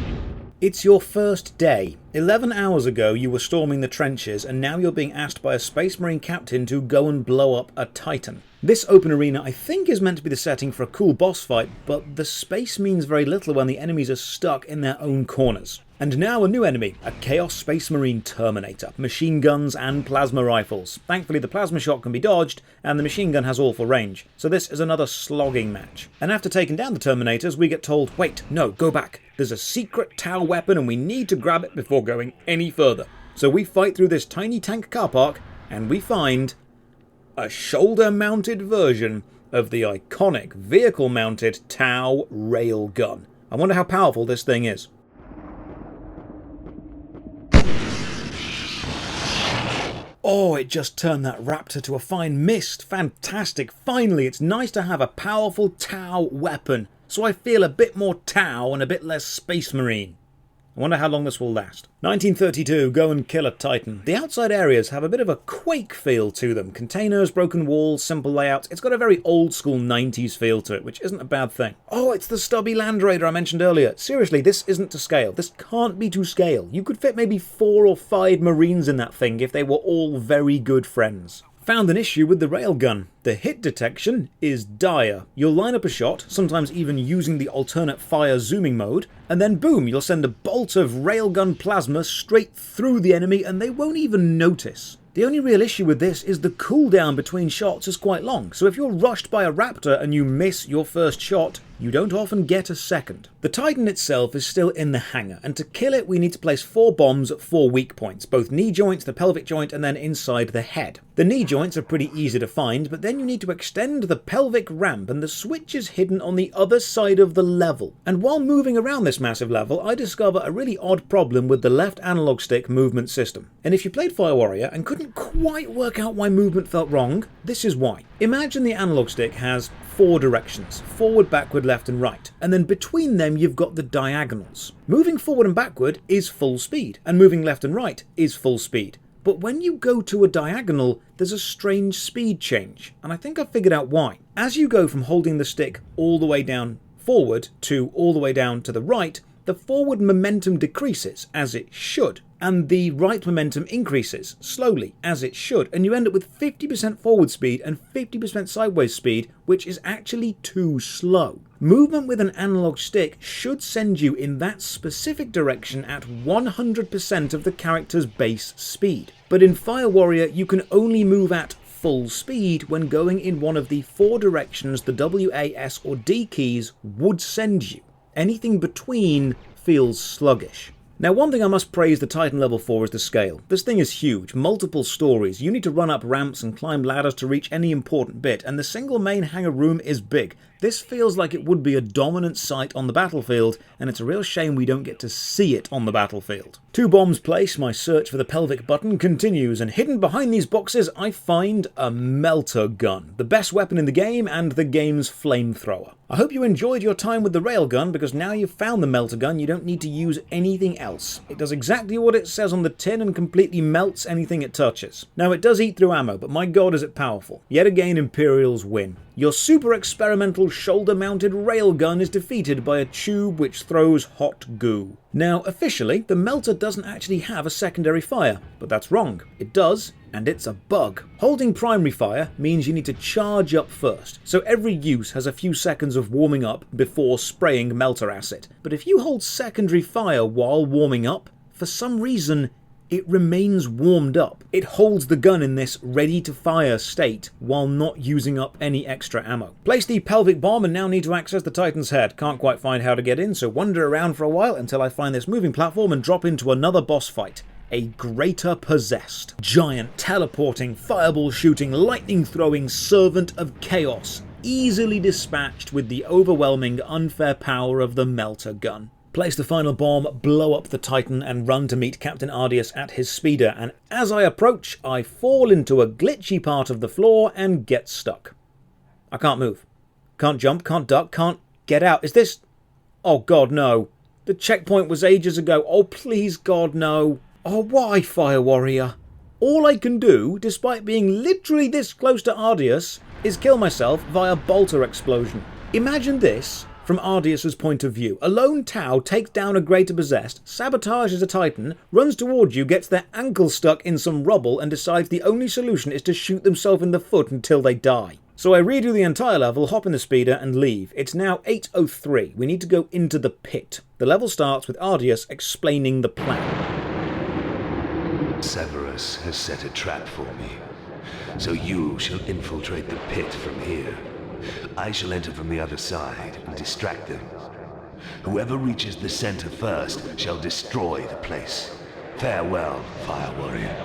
It's your first day. 11 hours ago you were storming the trenches, and now you're being asked by a Space Marine captain to go and blow up a Titan. This open arena I think is meant to be the setting for a cool boss fight, but the space means very little when the enemies are stuck in their own corners. And now a new enemy, a Chaos Space Marine Terminator, machine guns and plasma rifles. Thankfully the plasma shot can be dodged, and the machine gun has awful range, so this is another slogging match. And after taking down the Terminators, we get told, wait, no, go back. There's a secret Tau weapon and we need to grab it before going any further. So we fight through this tiny tank car park, and we find a shoulder-mounted version of the iconic vehicle-mounted Tau railgun. I wonder how powerful this thing is. Oh, it just turned that Raptor to a fine mist. Fantastic. Finally, it's nice to have a powerful Tau weapon, so I feel a bit more Tau and a bit less Space Marine. I wonder how long this will last. 1932, go and kill a Titan. The outside areas have a bit of a Quake feel to them. Containers, broken walls, simple layouts. It's got a very old school 90s feel to it, which isn't a bad thing. Oh, it's the stubby Land Raider I mentioned earlier. Seriously, this isn't to scale. This can't be to scale. You could fit maybe 4 or 5 Marines in that thing if they were all very good friends. Found an issue with the railgun. The hit detection is dire. You'll line up a shot, sometimes even using the alternate fire zooming mode, and then boom, you'll send a bolt of railgun plasma straight through the enemy and they won't even notice. The only real issue with this is the cooldown between shots is quite long, so if you're rushed by a Raptor and you miss your first shot, you don't often get a second. The Titan itself is still in the hangar, and to kill it we need to place 4 bombs at 4 weak points, both knee joints, the pelvic joint, and then inside the head. The knee joints are pretty easy to find, but then you need to extend the pelvic ramp, and the switch is hidden on the other side of the level. And while moving around this massive level, I discover a really odd problem with the left analog stick movement system. And if you played Fire Warrior and couldn't quite work out why movement felt wrong, this is why. Imagine the analog stick has 4 directions: forward, backward, left and right, and then between them you've got the diagonals. Moving forward and backward is full speed, and moving left and right is full speed. But when you go to a diagonal, there's a strange speed change, and I think I've figured out why. As you go from holding the stick all the way down forward to all the way down to the right, the forward momentum decreases, as it should, and the right momentum increases slowly, as it should, and you end up with 50% forward speed and 50% sideways speed, which is actually too slow. Movement with an analog stick should send you in that specific direction at 100% of the character's base speed. But in Fire Warrior, you can only move at full speed when going in one of the 4 directions the W, A, S or D keys would send you. Anything between feels sluggish. Now, one thing I must praise the Titan level 4 is the scale. This thing is huge, multiple stories, you need to run up ramps and climb ladders to reach any important bit, and the single main hangar room is big. This feels like it would be a dominant sight on the battlefield, and it's a real shame we don't get to see it on the battlefield. 2 bombs placed, my search for the pelvic button continues, and hidden behind these boxes I find a melter gun, the best weapon in the game and the game's flamethrower. I hope you enjoyed your time with the railgun, because now you've found the melter gun, you don't need to use anything else. It does exactly what it says on the tin and completely melts anything it touches. Now, it does eat through ammo, but my god is it powerful. Yet again, Imperials win. Your super experimental shoulder-mounted railgun is defeated by a tube which throws hot goo. Now, officially, the melter doesn't actually have a secondary fire, but that's wrong. It does, and it's a bug. Holding primary fire means you need to charge up first, so every use has a few seconds of warming up before spraying melter acid. But if you hold secondary fire while warming up, for some reason, it remains warmed up. It holds the gun in this ready-to-fire state while not using up any extra ammo. Place the pelvic bomb and now need to access the Titan's head. Can't quite find how to get in, so wander around for a while until I find this moving platform and drop into another boss fight. A greater possessed, giant, teleporting, fireball shooting, lightning throwing servant of chaos, easily dispatched with the overwhelming, unfair power of the melter gun. Place the final bomb, blow up the Titan, and run to meet Captain Ardius at his speeder, and as I approach, I fall into a glitchy part of the floor and get stuck. I can't move. Can't jump, can't duck, can't get out. Is this... Oh god, no. The checkpoint was ages ago. Oh please god, no. Oh, why, Fire Warrior? All I can do, despite being literally this close to Ardius, is kill myself via bolter explosion. Imagine this from Ardius' point of view. A lone Tau takes down a greater possessed, sabotages a Titan, runs towards you, gets their ankle stuck in some rubble, and decides the only solution is to shoot themselves in the foot until they die. So I redo the entire level, hop in the speeder, and leave. It's now 8:03. We need to go into the pit. The level starts with Ardius explaining the plan.
Severus has set a trap for me, so you shall infiltrate the pit from here. I shall enter from the other side and distract them. Whoever reaches the center first shall destroy the place. Farewell, Fire Warrior.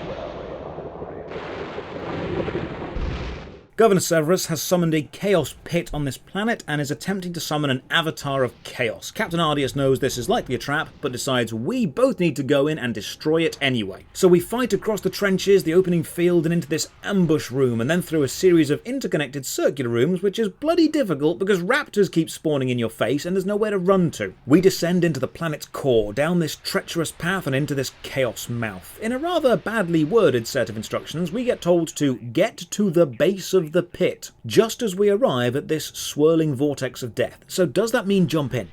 Governor Severus has summoned a chaos pit on this planet and is attempting to summon an avatar of chaos. Captain Ardius knows this is likely a trap, but decides we both need to go in and destroy it anyway. So we fight across the trenches, the opening field, and into this ambush room, and then through a series of interconnected circular rooms, which is bloody difficult because raptors keep spawning in your face and there's nowhere to run to. We descend into the planet's core, down this treacherous path and into this chaos mouth. In a rather badly worded set of instructions, we get told to get to the base of the pit, just as we arrive at this swirling vortex of death. So does that mean jump in?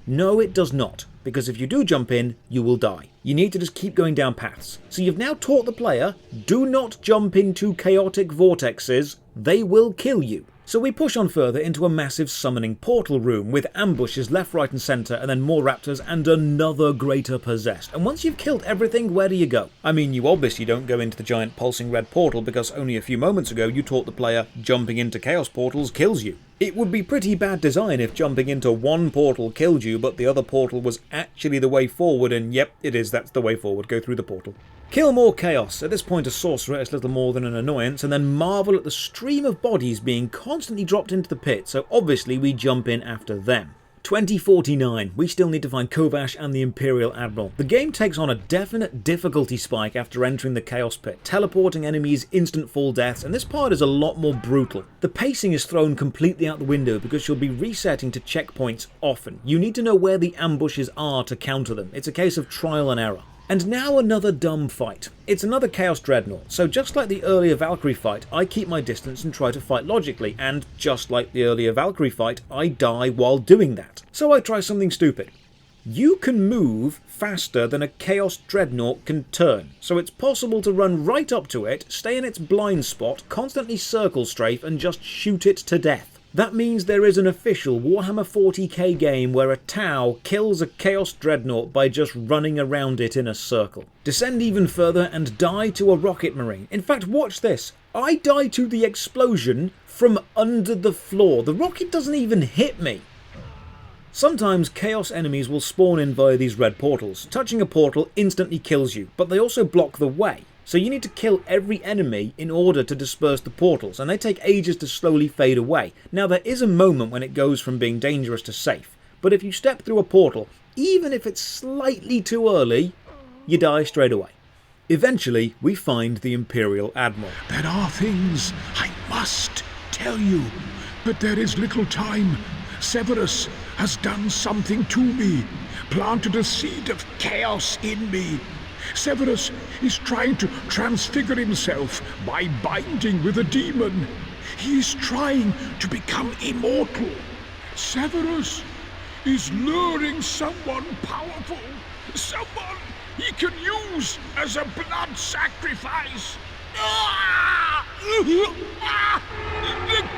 No, it does not, because if you do jump in, you will die. You need to just keep going down paths. So you've now taught the player, do not jump into chaotic vortexes, they will kill you. So we push on further into a massive summoning portal room with ambushes left, right and centre, and then more raptors and another greater possessed. And once you've killed everything, where do you go? I mean, you obviously don't go into the giant pulsing red portal because only a few moments ago you taught the player jumping into chaos portals kills you. It would be pretty bad design if jumping into one portal killed you, but the other portal was actually the way forward, and yep, it is, that's the way forward, go through the portal. Kill more chaos. At this point a sorcerer is little more than an annoyance, and then marvel at the stream of bodies being constantly dropped into the pit, so obviously we jump in after them. 2049, we still need to find Kovash and the Imperial Admiral. The game takes on a definite difficulty spike after entering the Chaos Pit, teleporting enemies, instant fall deaths, and this part is a lot more brutal. The pacing is thrown completely out the window because you'll be resetting to checkpoints often. You need to know where the ambushes are to counter them. It's a case of trial and error. And now another dumb fight. It's another Chaos Dreadnought, so just like the earlier Valkyrie fight, I keep my distance and try to fight logically, and just like the earlier Valkyrie fight, I die while doing that. So I try something stupid. You can move faster than a Chaos Dreadnought can turn, so it's possible to run right up to it, stay in its blind spot, constantly circle strafe, and just shoot it to death. That means there is an official Warhammer 40k game where a Tau kills a Chaos Dreadnought by just running around it in a circle. Descend even further and die to a rocket marine. In fact, watch this. I die to the explosion from under the floor. The rocket doesn't even hit me. Sometimes Chaos enemies will spawn in via these red portals. Touching a portal instantly kills you, but they also block the way. So you need to kill every enemy in order to disperse the portals, and they take ages to slowly fade away. Now there is a moment when it goes from being dangerous to safe, but if you step through a portal, even if it's slightly too early, you die straight away. Eventually, we find the Imperial Admiral.
There are things I must tell you, but there is little time. Severus has done something to me, planted a seed of chaos in me. Severus is trying to transfigure himself by binding with a demon. He is trying to become immortal. Severus is luring someone powerful, someone he can use as a blood sacrifice. The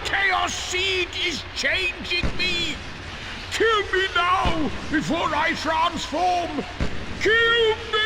chaos seed is changing me. Kill me now before I transform. Kill me!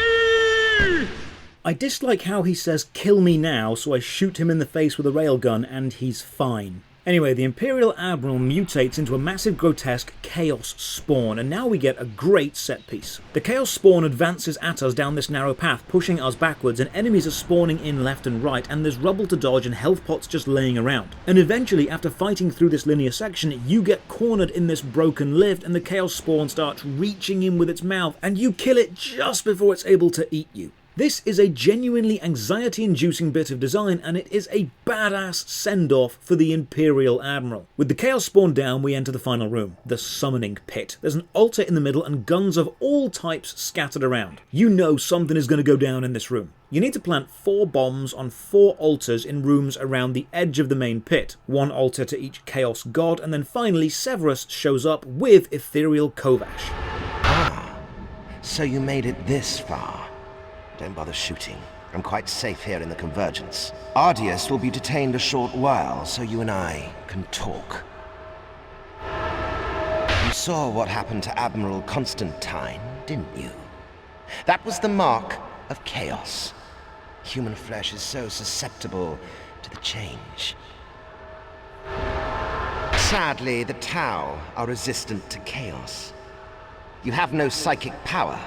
I dislike how he says kill me now, so I shoot him in the face with a railgun and he's fine. Anyway, the Imperial Admiral mutates into a massive grotesque Chaos Spawn, and now we get a great set piece. The Chaos Spawn advances at us down this narrow path, pushing us backwards, and enemies are spawning in left and right, and there's rubble to dodge and health pots just laying around. And eventually, after fighting through this linear section, you get cornered in this broken lift, and the Chaos Spawn starts reaching in with its mouth, and you kill it just before it's able to eat you. This is a genuinely anxiety-inducing bit of design, and it is a badass send-off for the Imperial Admiral. With the Chaos Spawn down, we enter the final room, the Summoning Pit. There's an altar in the middle and guns of all types scattered around. You know something is going to go down in this room. You need to plant 4 bombs on 4 altars in rooms around the edge of the main pit. 1 altar to each Chaos God, and then finally Severus shows up with Ethereal Kovash.
Ah, so you made it this far. Don't bother shooting. I'm quite safe here in the Convergence. Ardius will be detained a short while, so you and I can talk. You saw what happened to Admiral Constantine, didn't you? That was the mark of chaos. Human flesh is so susceptible to the change. Sadly, the Tau are resistant to chaos. You have no psychic power.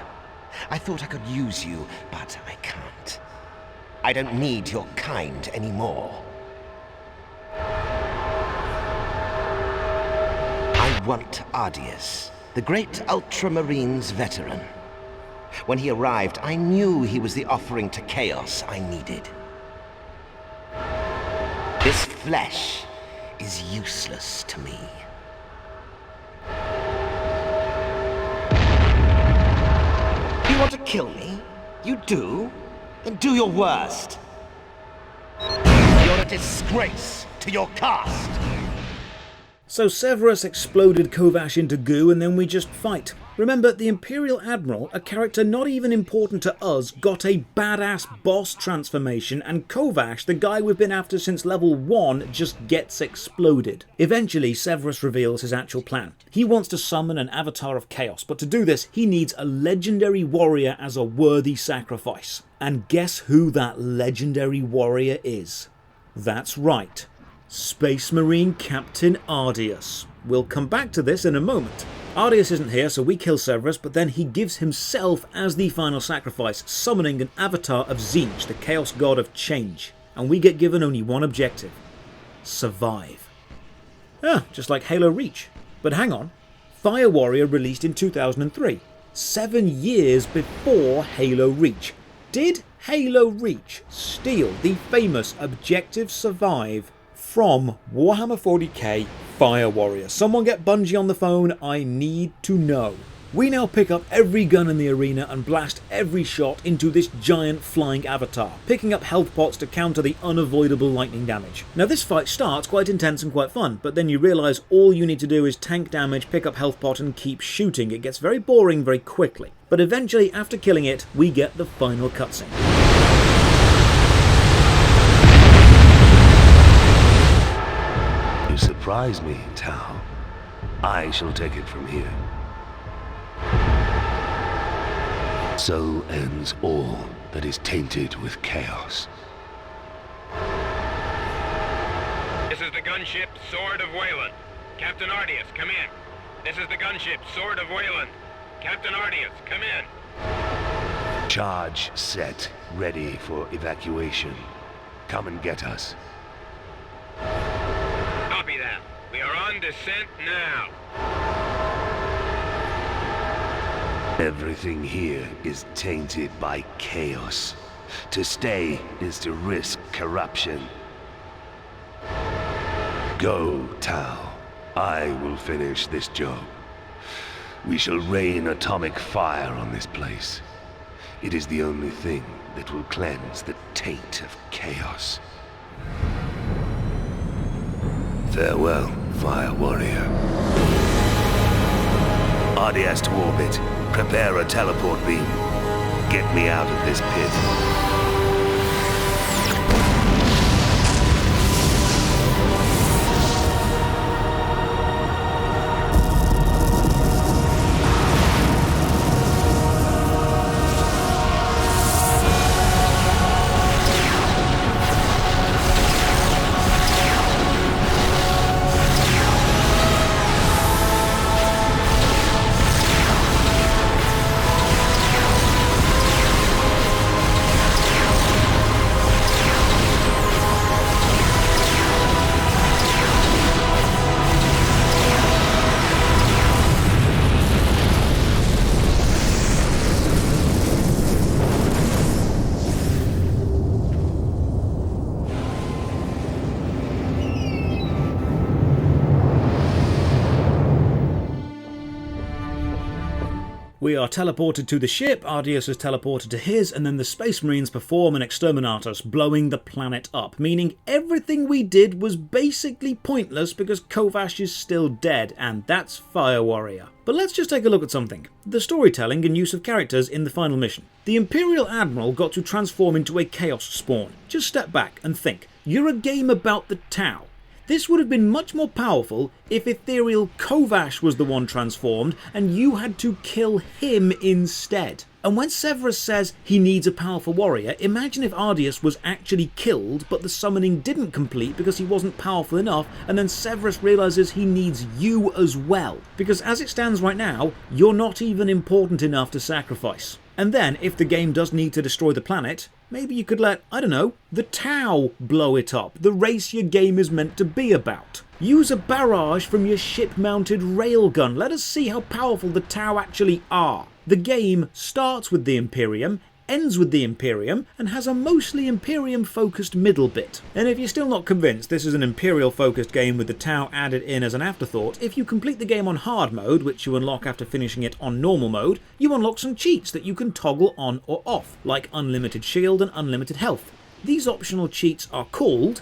I thought I could use you, but I can't. I don't need your kind anymore. I want Ardius, the great Ultramarines veteran. When he arrived, I knew he was the offering to chaos I needed. This flesh is useless to me. You want to kill me? You do? Then do your worst. You're a disgrace to your caste.
So Severus exploded Kovash into goo and then we just fight. Remember, the Imperial Admiral, a character not even important to us, got a badass boss transformation, and Kovash, the guy we've been after since level 1, just gets exploded. Eventually, Severus reveals his actual plan. He wants to summon an avatar of chaos, but to do this, he needs a legendary warrior as a worthy sacrifice. And guess who that legendary warrior is? That's right. Space Marine Captain Ardius. We'll come back to this in a moment. Ardius isn't here, so we kill Severus, but then he gives himself as the final sacrifice, summoning an avatar of Tzeentch, the Chaos God of Change. And we get given only one objective: survive. Ah, just like Halo Reach. But hang on, Fire Warrior released in 2003, 7 years before Halo Reach. Did Halo Reach steal the famous Objective Survive from Warhammer 40k Fire Warrior? Someone get Bungie on the phone, I need to know. We now pick up every gun in the arena and blast every shot into this giant flying avatar, picking up health pots to counter the unavoidable lightning damage. Now this fight starts quite intense and quite fun, but then you realise all you need to do is tank damage, pick up health pot and keep shooting. It gets very boring very quickly. But eventually, after killing it, we get the final cutscene.
You surprise me, Tau. I shall take it from here. So ends all that is tainted with chaos.
This is the gunship Sword of Wayland. Captain Ardius, come in. This is the gunship Sword of Wayland. Captain Ardius, come in.
Charge set, ready for evacuation. Come and get us.
Copy that. We are on descent now.
Everything here is tainted by chaos. To stay is to risk corruption. Go, Tau. I will finish this job. We shall rain atomic fire on this place. It is the only thing that will cleanse the taint of chaos. Farewell, Fire Warrior. RDS to orbit. Prepare a teleport beam. Get me out of this pit.
We are teleported to the ship, Ardius is teleported to his, and then the Space Marines perform an exterminatus, blowing the planet up, meaning everything we did was basically pointless because Kovash is still dead, and that's Fire Warrior. But let's just take a look at something. The storytelling and use of characters in the final mission. The Imperial Admiral got to transform into a Chaos Spawn. Just step back and think. You're a game about the Tau. This would have been much more powerful if Ethereal Kovash was the one transformed and you had to kill him instead. And when Severus says he needs a powerful warrior, imagine if Ardius was actually killed but the summoning didn't complete because he wasn't powerful enough, and then Severus realises he needs you as well. Because as it stands right now, you're not even important enough to sacrifice. And then, if the game does need to destroy the planet, maybe you could let, I don't know, the Tau blow it up, the race your game is meant to be about. Use a barrage from your ship-mounted railgun. Let us see how powerful the Tau actually are. The game starts with the Imperium, ends with the Imperium, and has a mostly Imperium-focused middle bit. And if you're still not convinced this is an Imperial-focused game with the Tau added in as an afterthought, if you complete the game on hard mode, which you unlock after finishing it on normal mode, you unlock some cheats that you can toggle on or off, like unlimited shield and unlimited health. These optional cheats are called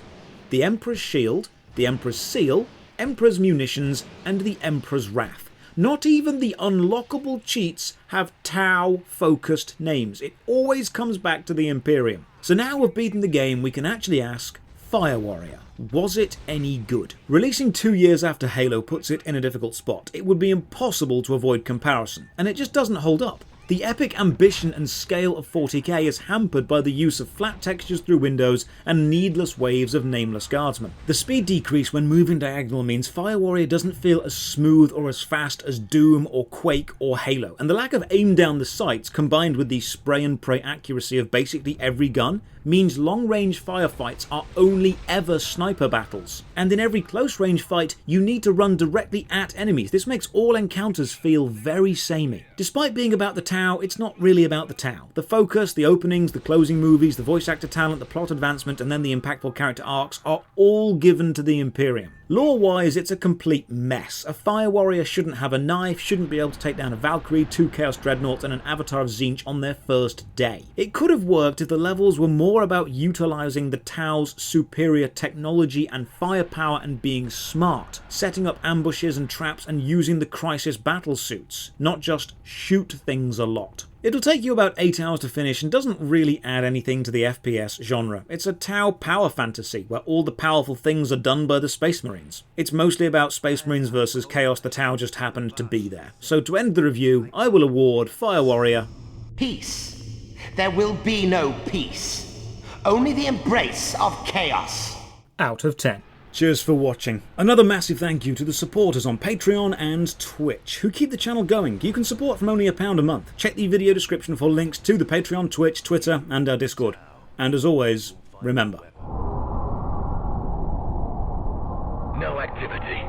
the Emperor's Shield, the Emperor's Seal, Emperor's Munitions, and the Emperor's Wrath. Not even the unlockable cheats have Tau-focused names. It always comes back to the Imperium. So now we've beaten the game, we can actually ask, Fire Warrior, was it any good? Releasing 2 years after Halo puts it in a difficult spot. It would be impossible to avoid comparison, and it just doesn't hold up. The epic ambition and scale of 40k is hampered by the use of flat textures through windows and needless waves of nameless guardsmen. The speed decrease when moving diagonal means Fire Warrior doesn't feel as smooth or as fast as Doom or Quake or Halo, and the lack of aim down the sights combined with the spray and pray accuracy of basically every gun means long-range firefights are only ever sniper battles. And in every close-range fight, you need to run directly at enemies. This makes all encounters feel very samey. Despite being about the Tau, it's not really about the Tau. The focus, the openings, the closing movies, the voice actor talent, the plot advancement, and then the impactful character arcs are all given to the Imperium. Lore-wise, it's a complete mess. A Fire Warrior shouldn't have a knife, shouldn't be able to take down a Valkyrie, 2 Chaos Dreadnoughts, and an Avatar of Tzeentch on their first day. It could have worked if the levels were more about utilising the Tau's superior technology and firepower and being smart, setting up ambushes and traps and using the Crisis battle suits, not just shoot things a lot. It'll take you about 8 hours to finish and doesn't really add anything to the FPS genre. It's a Tau power fantasy where all the powerful things are done by the Space Marines. It's mostly about Space Marines versus Chaos. The Tau just happened to be there. So to end the review, I will award Fire Warrior
Peace. There will be no peace. Only the embrace of chaos.
out of 10. Cheers for watching. Another massive thank you to the supporters on Patreon and Twitch, who keep the channel going. You can support from only £1 a month. Check the video description for links to the Patreon, Twitch, Twitter, and our Discord. And as always, remember.
No activity.